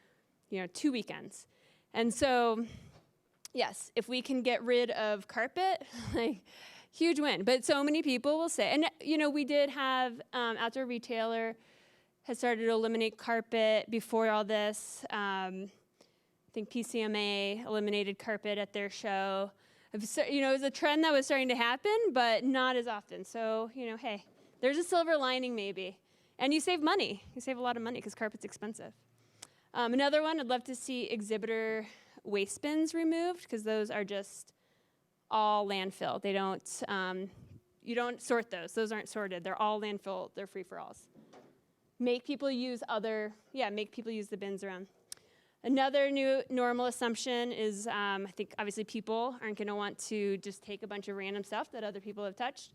2 weekends. And so, yes, if we can get rid of carpet, huge win. But so many people will say, and we did have outdoor retailer has started to eliminate carpet before all this. I think PCMA eliminated carpet at their show. It was a trend that was starting to happen, but not as often. So, hey, there's a silver lining maybe. And you save money. You save a lot of money because carpet's expensive. Another one, I'd love to see exhibitor waste bins removed because those are just all landfill. They don't, you don't sort those. Those aren't sorted. They're all landfill. They're free-for-alls. Make people use the bins around. Another new normal assumption is I think obviously people aren't going to want to just take a bunch of random stuff that other people have touched.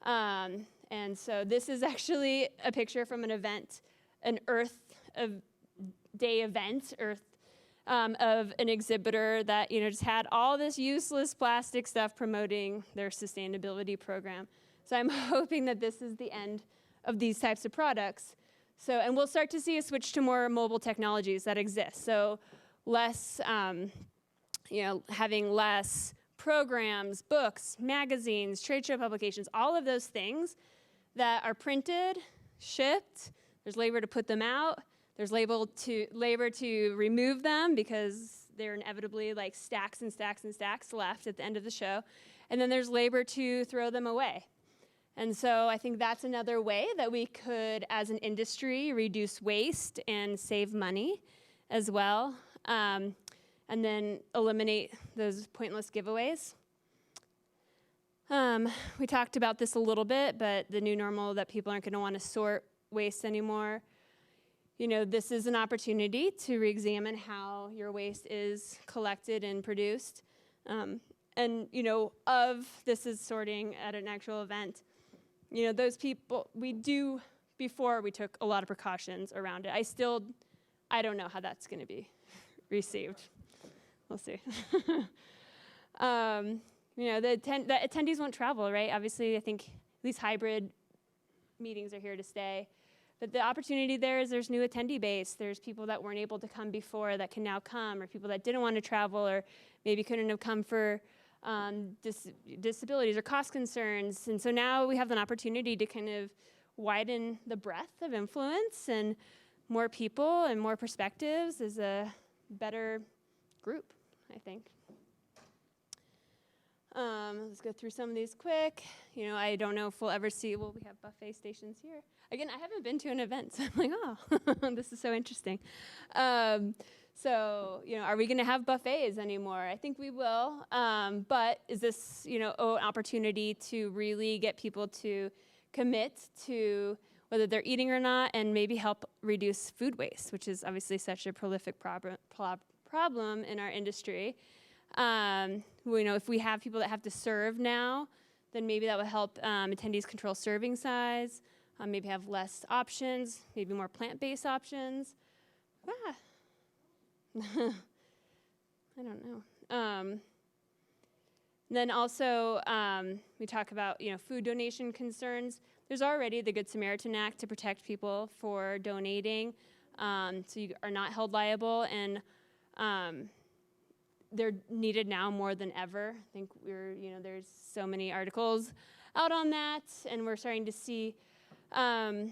And so this is actually a picture from an event, an Earth Day event, of an exhibitor that just had all this useless plastic stuff promoting their sustainability program. So I'm hoping that this is the end of these types of products. So, and we'll start to see a switch to more mobile technologies that exist. So less, having less programs, books, magazines, trade show publications, all of those things that are printed, shipped. There's labor to put them out. There's labor to remove them because they're inevitably like stacks and stacks and stacks left at the end of the show. And then there's labor to throw them away. And so I think that's another way that we could, as an industry, reduce waste and save money as well. And then eliminate those pointless giveaways. We talked about this a little bit, but the new normal that people aren't going to want to sort waste anymore. This is an opportunity to re-examine how your waste is collected and produced. This is sorting at an actual event. Those people, before we took a lot of precautions around it. I don't know how that's going to be received. We'll see. The attendees won't travel, right? Obviously, I think these hybrid meetings are here to stay. But the opportunity there's new attendee base. There's people that weren't able to come before that can now come, or people that didn't want to travel or maybe couldn't have come for disabilities or cost concerns. And so now we have an opportunity to kind of widen the breadth of influence, and more people and more perspectives is a better group, I think. Let's go through some of these quick. I don't know if we'll ever see, well, we have buffet stations here. Again, I haven't been to an event, so I'm like, oh, this is so interesting. So, are we going to have buffets anymore? I think we will. But is this, an opportunity to really get people to commit to whether they're eating or not, and maybe help reduce food waste, which is obviously such a prolific problem in our industry. If we have people that have to serve now, then maybe that will help attendees control serving size, maybe have less options, maybe more plant-based options. I don't know. Then also, we talk about, food donation concerns. There's already the Good Samaritan Act to protect people for donating, so you are not held liable, and they're needed now more than ever. I think there's so many articles out on that, and we're starting to see, donate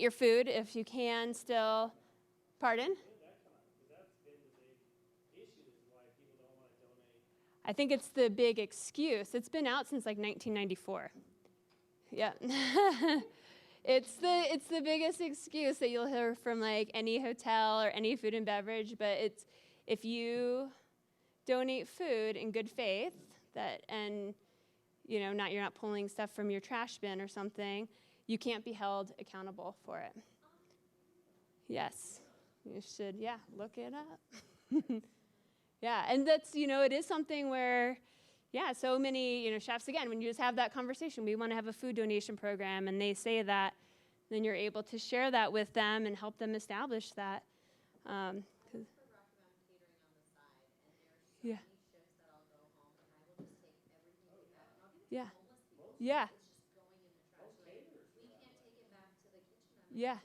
your food if you can still. Pardon? I think it's the big excuse. It's been out since like 1994. Yeah. It's the biggest excuse that you'll hear from like any hotel or any food and beverage, but it's if you donate food in good faith and you're not pulling stuff from your trash bin or something, you can't be held accountable for it. Yes. You should, look it up. Yeah, and that's, it is something where, so many, chefs, again, when you just have that conversation, we want to have a food donation program, and they say that, then you're able to share that with them and help them establish that. Yeah. Yeah. Yeah. Yeah.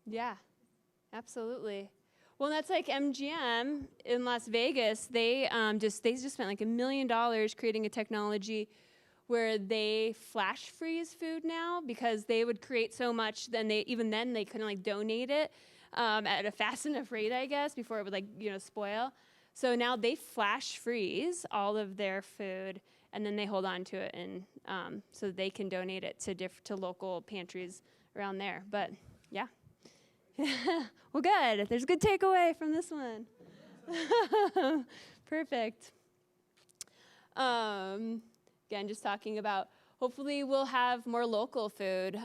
Yeah, absolutely. Well, that's like MGM in Las Vegas. They just spent like $1 million creating a technology where they flash freeze food now, because they would create so much, then they couldn't like donate it at a fast enough rate, I guess, before it would spoil. So now they flash freeze all of their food, and then they hold on to it, and so they can donate it to local pantries around there. But yeah. Well, good. There's a good takeaway from this one. Perfect. Again, just talking about, hopefully we'll have more local food,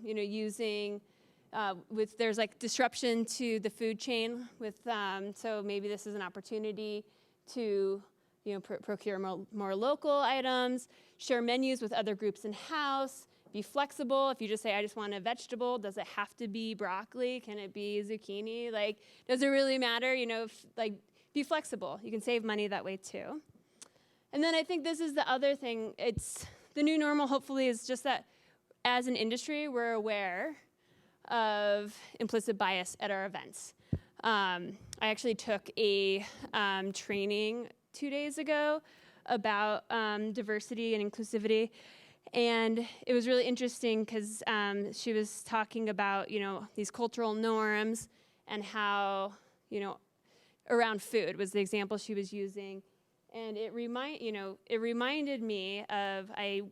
using, there's like disruption to the food chain so maybe this is an opportunity to, procure more local items, share menus with other groups in-house, be flexible. If you just say, I just want a vegetable, does it have to be broccoli? Can it be zucchini? Does it really matter? Be flexible. You can save money that way too. And then I think this is the other thing. It's the new normal, hopefully, is just that as an industry, we're aware of implicit bias at our events. I actually took a training 2 days ago about diversity and inclusivity. And it was really interesting because she was talking about, these cultural norms and how, around food was the example she was using. And it reminded me of, I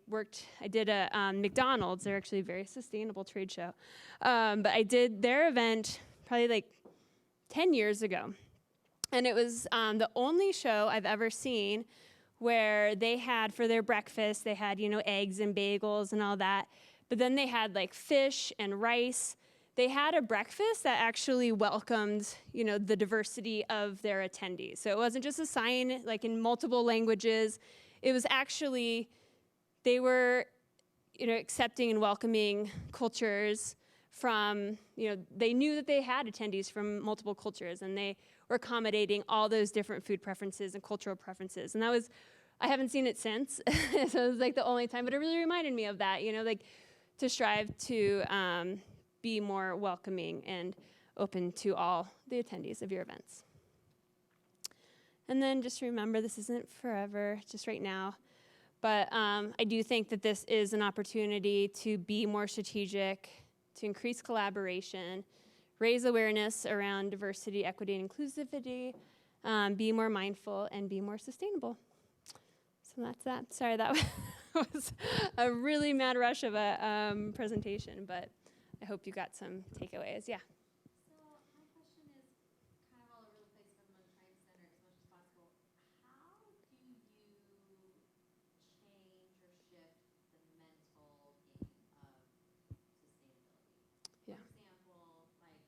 did a McDonald's. They're actually a very sustainable trade show. But I did their event probably 10 years ago. And it was the only show I've ever seen where they had, for their breakfast, they had, eggs and bagels and all that. But then they had fish and rice. They had a breakfast that actually welcomed, the diversity of their attendees. So it wasn't just a sign in multiple languages. It was actually, they were, accepting and welcoming cultures from, they knew that they had attendees from multiple cultures, and they were accommodating all those different food preferences and cultural preferences. And that was, I haven't seen it since, so it was the only time, but it really reminded me of that, to strive to be more welcoming and open to all the attendees of your events. And then just remember, this isn't forever, just right now. But I do think that this is an opportunity to be more strategic, to increase collaboration, raise awareness around diversity, equity, and inclusivity, be more mindful, and be more sustainable. So that's that. Sorry, that was a really mad rush of a presentation, but I hope you got some takeaways. Yeah. So my question is kind of all over the place, but I'm going to try and center it as much as possible. How do you change or shift the mental game of sustainability? Yeah. For example, like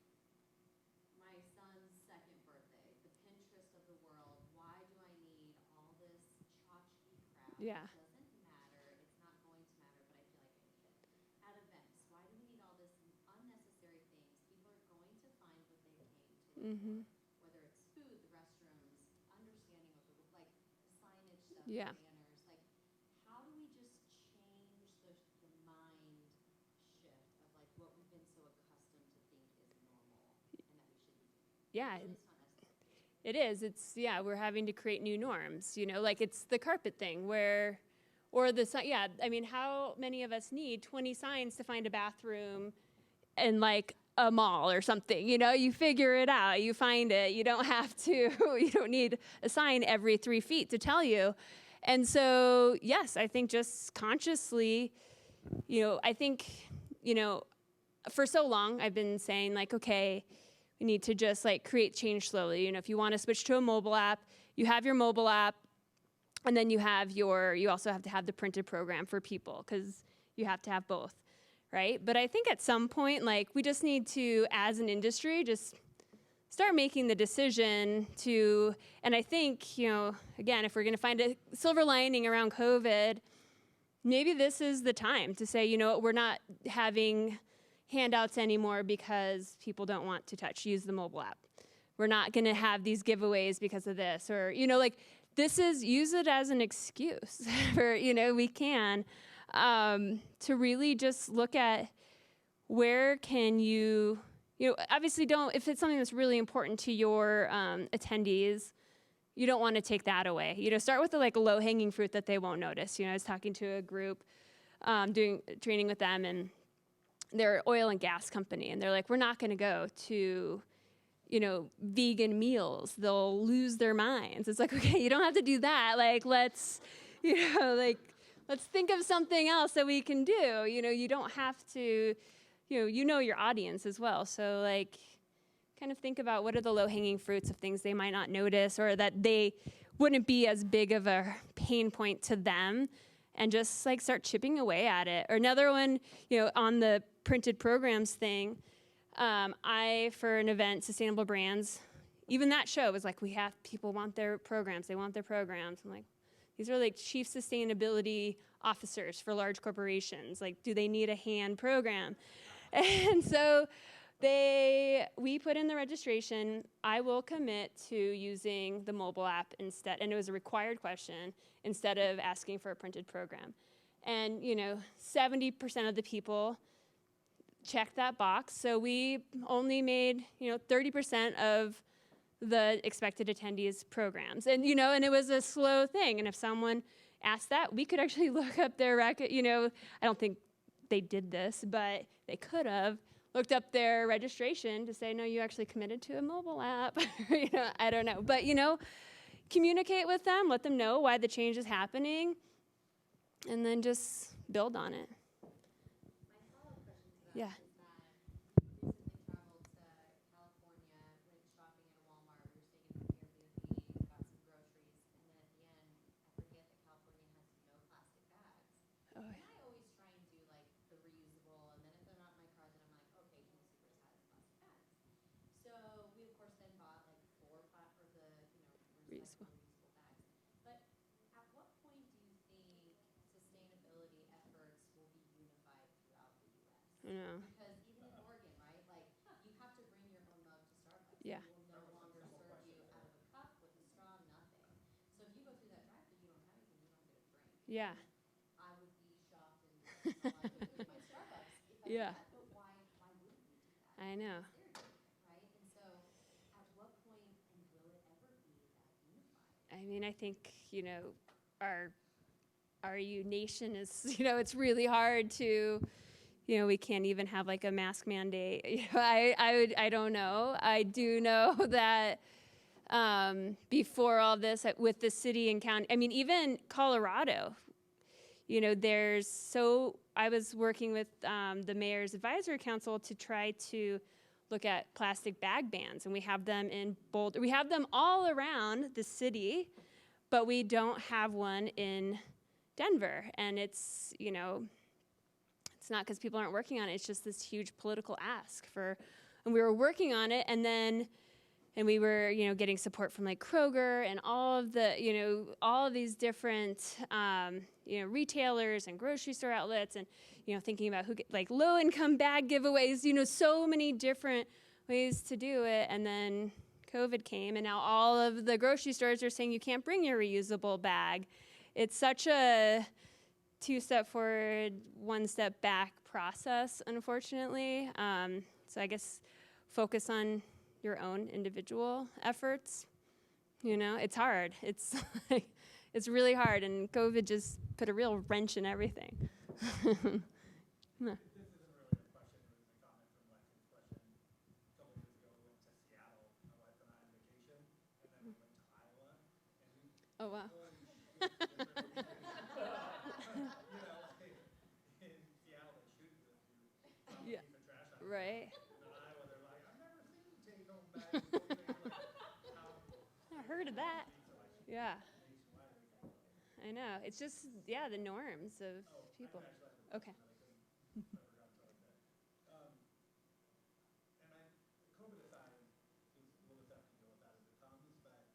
my son's second birthday, the Pinterest of the world. Why do I need all this tchotchke crap? Yeah. It doesn't matter. It's not going to matter, but I feel like I need it. At events, why do we need all this unnecessary things? People are going to find what they came to look Mm-hmm. for, whether it's food, the restrooms, understanding what the like signage stuff, Yeah. the banners. Like, how do we just change the mind shift of like what we've been so accustomed to think is normal and that we should be doing? Yeah. At least on us. It is. It's, yeah, we're having to create new norms, you know, like it's the carpet thing where, or the, yeah, I mean, how many of us need 20 signs to find a bathroom in like a mall or something? You know, you figure it out, you find it. You don't have to, you don't need a sign every 3 feet to tell you. And so, yes, I think just consciously, you know, I think, you know, for so long I've been saying like, okay, we need to just like create change slowly. You know, if you want to switch to a mobile app, you have your mobile app, and then you also have to have the printed program for people because you have to have both, right? But I think at some point, like we just need to, as an industry, just start making the decision to, and I think, you know, again, if we're going to find a silver lining around COVID, maybe this is the time to say, you know, we're not having handouts anymore because people don't want to use the mobile app. We're not going to have these giveaways because of this, or, you know, like use it as an excuse for, you know, we can, to really just look at where can you know, obviously if it's something that's really important to your attendees, you don't want to take that away. You know, start with the like low hanging fruit that they won't notice. You know, I was talking to a group, doing training with them, and they're oil and gas company, and they're like, we're not going to go to, you know, vegan meals. They'll lose their minds. It's like, okay, you don't have to do that. Like, let's think of something else that we can do. You know, you don't have to, you know your audience as well. So like, kind of think about what are the low-hanging fruits of things they might not notice or that they wouldn't be as big of a pain point to them, and just like start chipping away at it. Or another one, you know, on the printed programs thing, for an event, Sustainable Brands, even that show was like, people want their programs, they want their programs. I'm like, these are like chief sustainability officers for large corporations. Like, do they need a hand program? And so we put in the registration, I will commit to using the mobile app instead, and it was a required question, instead of asking for a printed program. And, you know, 70% of the people checked that box, so we only made, you know, 30% of the expected attendees programs. And, you know, and it was a slow thing, and if someone asked that, we could actually look up their record, you know, I don't think they did this, but they could have looked up their registration to say, no, you actually committed to a mobile app. You know, I don't know. But, you know, communicate with them, let them know why the change is happening, and then just build on it. My follow-up question to that Yeah. is that recently traveled to California, went shopping at a Walmart. We were staying in an Airbnb, got some groceries, and then at the end, I forget that California has no plastic bags. Oh, And I always try and do like the reusable, and then if they're not in my car, then I'm like, okay, Jimmy Supers has plastic bags. So we of course then bought like 4 Reusable. reusable bags. But at what point do you think sustainability efforts will be unified throughout the U.S.? I know. Because even in Oregon, right, like you have to bring your own mug to Starbucks. Yeah. They will no longer serve you out of a cup with a straw, nothing. So if you go through that drive-thru, you don't have anything, you don't get a drink. Yeah. I would be shocked and how I would do my Starbucks if I Yeah. did that. But why wouldn't we do that? I know. Because they're doing it, right? And so at what point, and will it ever be that unified? I mean, I think, our nation is, it's really hard to, we can't even have like a mask mandate. I don't know. I do know that before all this, with the city and county, I mean, even Colorado, I was working with the Mayor's Advisory Council to try to look at plastic bag bans, and we have them in Boulder. We have them all around the city, but we don't have one in Denver. And it's, it's not because people aren't working on it. It's just this huge political ask and we were working on it, and we were, getting support from like Kroger and all of these different, retailers and grocery store outlets, and, thinking about like low income bag giveaways, so many different ways to do it. And then COVID came, and now all of the grocery stores are saying you can't bring your reusable bag. It's such a 2-step forward, 1-step back process, unfortunately. So I guess focus on your own individual efforts. It's hard. It's it's really hard, and COVID just put a real wrench in everything. This isn't really a question, it was a comment from Lexi's question. A couple years ago, we went to Seattle, my wife and I on vacation, and then we went to Iowa, and we, Oh, wow. holy shit, different in Seattle, they shoot you if you Yeah. leave the trash out. Right. And in Iowa, they're like, I've never seen take-home bags. You're like, I heard of that. Yeah. nationwide. I know. It's just, the norms of people. Okay. And COVID aside, we'll just have to deal with that as it comes, but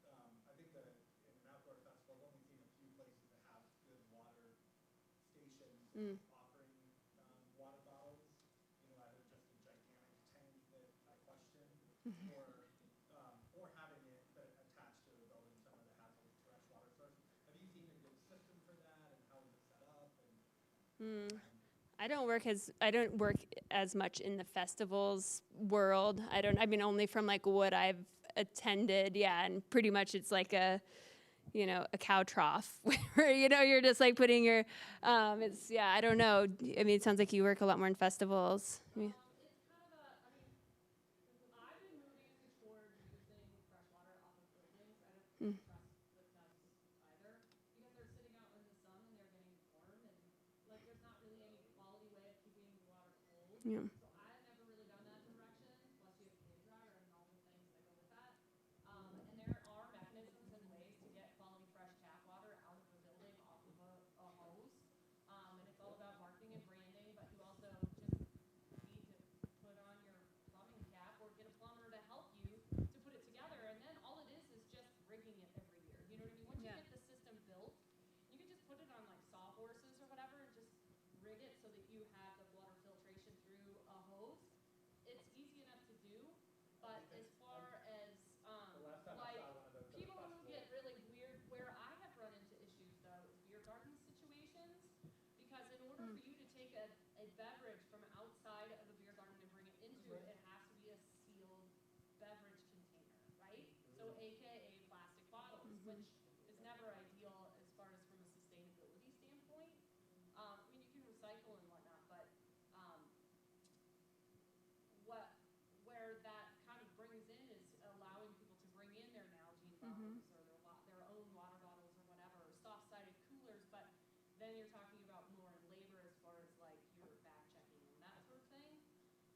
I think that in an outdoor festival, I've only seen a few places that have good water stations offering water bottles, either just a gigantic tank that I question, or having it attached to a building somewhere that has a fresh water source. Have you seen a good system for that, and how is it set up? I don't work as much in the festivals world. Only from like what I've attended. Yeah. And pretty much it's like a cow trough where, you're just like putting your, I don't know. I mean, it sounds like you work a lot more in festivals. Yeah. It's kind of I've been moving toward using fresh water off of buildings. I don't trust the tests either, because they're sitting out in the sun and they're getting warm, and like there's not really any quality way of keeping the water cold. Yeah. So I've never really done that direction. Plus you have cave dryer and all the things that go with that. And there are mechanisms and ways to get quality fresh tap water out of a building off of a hose. And it's all about marketing and branding, but you also just need to put on your plumbing cap or get a plumber to help you to put it together. And then all it is just rigging it every year. You know what I mean? Once you get the system built, you can just put it on like sawhorses or whatever and just rig it so that you have the water filtration through a hose. It's easy enough to do, but as far as The last time I like saw one of those at a people who festival. get really weird, where I have run into issues though is beer garden situations, because in order for you to take a beverage from outside of a beer garden and bring it into it, it has to be a sealed beverage container, right? So AKA plastic bottles, which is never ideal as far as from a sustainability standpoint. I mean, you can recycle and whatnot, but where that kind of brings in is allowing people to bring in their Nalgene bottles or their own water bottles or whatever, or soft-sided coolers, but then you're talking about more in labor as far as like your back checking and that sort of thing.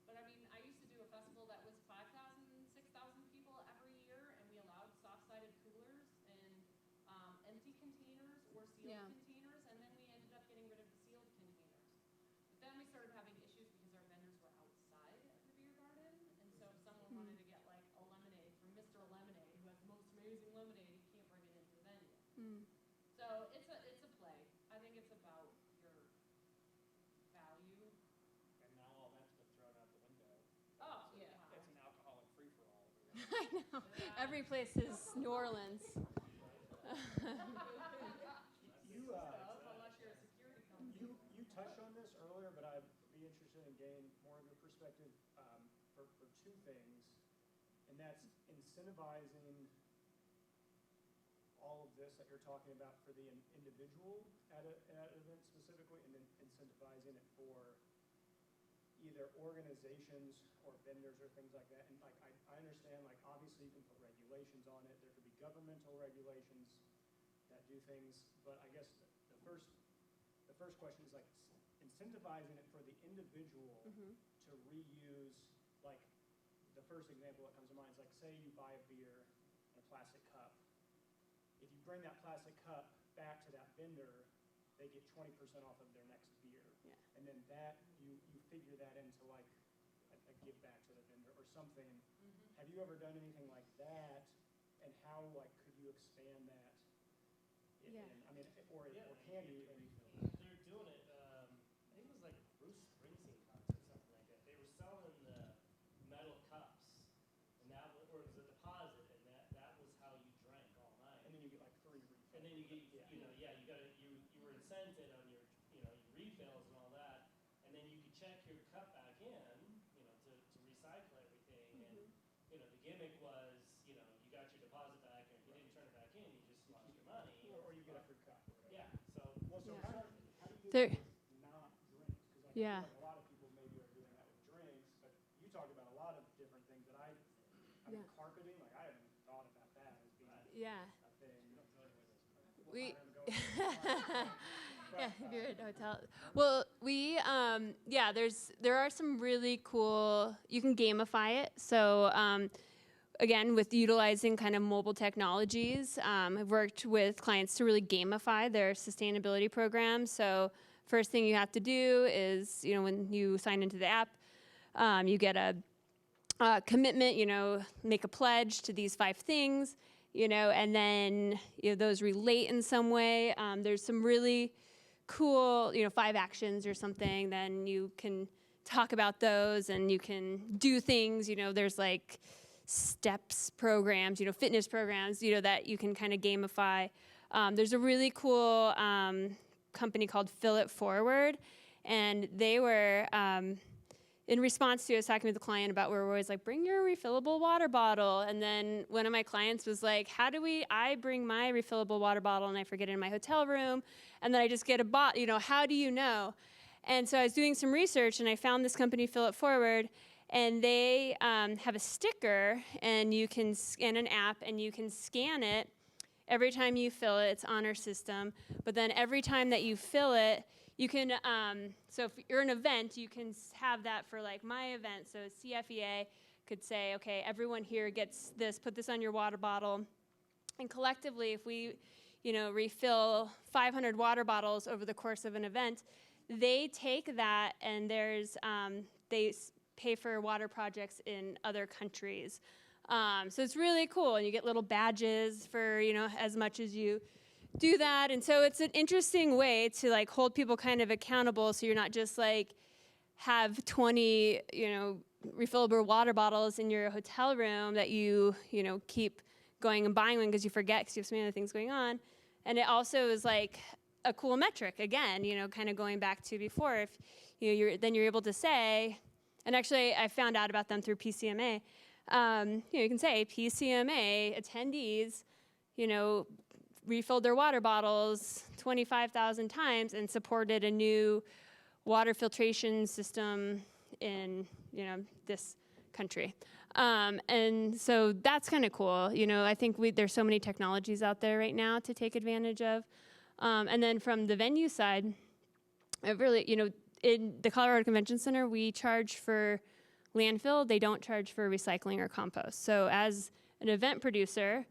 But I mean, I used to do a festival that was 5,000, 6,000 people every year, and we allowed soft-sided coolers and empty containers or sealed containers, and then we ended up getting rid of the sealed containers. But then we started having issues because our vendors were outside of the beer garden, and so if someone wanted to get like a lemonade from Mr. Lemonade, who has the most amazing lemonade, you can't bring it into the venue. So it's a play. I think it's about your value. And now all that's been thrown out the window. Oh, yeah. It's an alcoholic free-for-all. I know. Every place is New Orleans. Unless you're a security company. You touched on this earlier, but I'd be interested in getting more of your perspective for two things, and that's incentivizing this that you're talking about for the individual at an event specifically, and then incentivizing it for either organizations or vendors or things like that. And like I understand, like obviously you can put regulations on it. There could be governmental regulations that do things, but I guess the first question is like incentivizing it for the individual to reuse. Like the first example that comes to mind is like, say you buy a beer in a plastic cup. If you bring that plastic cup back to that vendor, they get 20% off of their next beer. Yeah. And then that, you figure that into like a give back to the vendor or something. Have you ever done anything like that? And how like could you expand that? Yeah. I mean, or can you? They're doing it, I think it was like a Bruce Springsteen concert or something like that. They were selling the metal cups, and that was, or it was a deposit, and that was how you drank all night. And then you get like 3 refills. And then you get, you were incented on your, your refills and all that, and then you could check your cup back in, to recycle everything, and, the gimmick was, you got your deposit back, and if you didn't turn it back in, you just lost your money. Or you get a free cup. Yeah, so. Well, so Yeah. how do you There- do not drinks? Because like, Yeah. I feel like a lot of people maybe are doing that with drinks, but you talked about a lot of different things that I mean, Yeah. carpeting, like I haven't thought about that as being Yeah. a thing. We- Well, Yeah, if you're at a hotel. Well, there are some really cool. You can gamify it. So again, with utilizing kind of mobile technologies, I've worked with clients to really gamify their sustainability program. So first thing you have to do is, when you sign into the app, you get a commitment. Make a pledge to these 5 things. And then those relate in some way. There's some really cool, 5 actions or something. Then you can talk about those, and you can do things. There's like steps programs, fitness programs, that you can kind of gamify. There's a really cool company called Fill It Forward, and they were. In response to, I was talking with the client about where we're always like, bring your refillable water bottle. And then one of my clients was like, I bring my refillable water bottle and I forget it in my hotel room. And then I just get a bottle, how do you know? And so I was doing some research and I found this company, Fill It Forward, and they have a sticker, and you can scan an app and you can scan it every time you fill it. It's on our system. But then every time that you fill it, you can, so if you're an event, you can have that for like my event. So CFEA could say, okay, everyone here gets this, put this on your water bottle. And collectively, if we, refill 500 water bottles over the course of an event, they take that and they pay for water projects in other countries. So it's really cool. And you get little badges for, as much as you do that. And so it's an interesting way to like hold people kind of accountable, so you're not just like have 20 refillable water bottles in your hotel room that you keep going and buying one because you forget because you have so many other things going on. And it also is like a cool metric again, kind of going back to before. If you're able to say, and actually I found out about them through PCMA. You can say PCMA attendees refilled their water bottles 25,000 times and supported a new water filtration system in, this country. And so that's kind of cool. I think there's so many technologies out there right now to take advantage of. And then from the venue side, it really, in the Colorado Convention Center, we charge for landfill. They don't charge for recycling or compost. So as an event producer,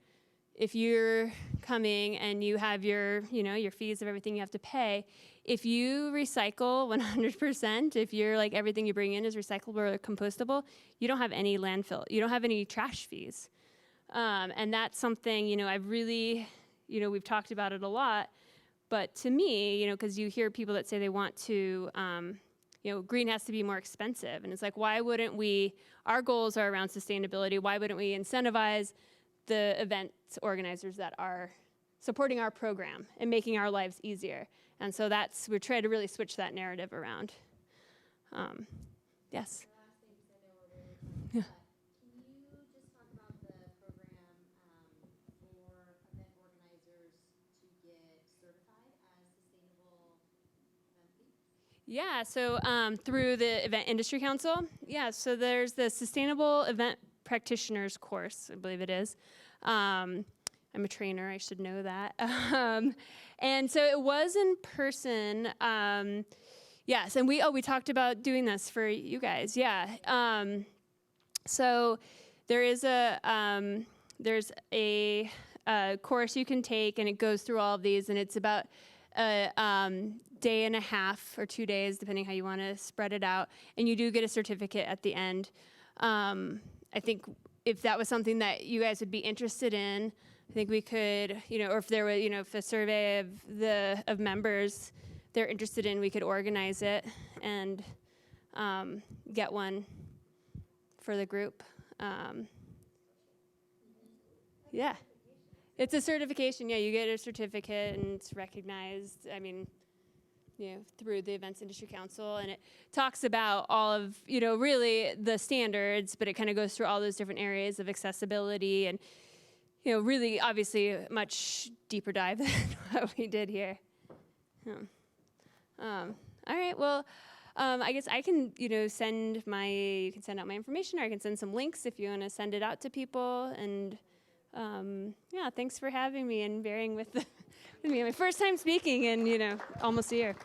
if you're coming and you have your fees of everything you have to pay, if you recycle 100%, if you're like everything you bring in is recyclable or compostable, you don't have any landfill. You don't have any trash fees. And that's something, I've really, we've talked about it a lot. But to me, because you hear people that say they want to, green has to be more expensive. And it's like, why wouldn't we, our goals are around sustainability. Why wouldn't we incentivize the event organizers that are supporting our program and making our lives easier? And so we're trying to really switch that narrative around. Yes? The last thing you said there were really funny, but can you just talk about the program for event organizers Yeah, so through the Event Industry Council, yeah, so there's the Sustainable Event Practitioners course, I believe it is. I'm a trainer, I should know that. And so it was in person. Yes, and we talked about doing this for you guys. Yeah. So there is there's a course you can take, and it goes through all of these, and it's about a day and a half or 2 days, depending how you want to spread it out. And you do get a certificate at the end. I think if that was something that you guys would be interested in, I think we could, or if there were, if a survey of members they're interested in, we could organize it and get one for the group. Yeah. It's a certification. Yeah, you get a certificate and it's recognized, through the Events Industry Council. And it talks about all of, really the standards, but it kind of goes through all those different areas of accessibility and, really obviously a much deeper dive than what we did here. All right, well, I guess I can, you can send out my information, or I can send some links if you want to send it out to people. And yeah, thanks for having me and bearing with me. My first time speaking in, almost a year.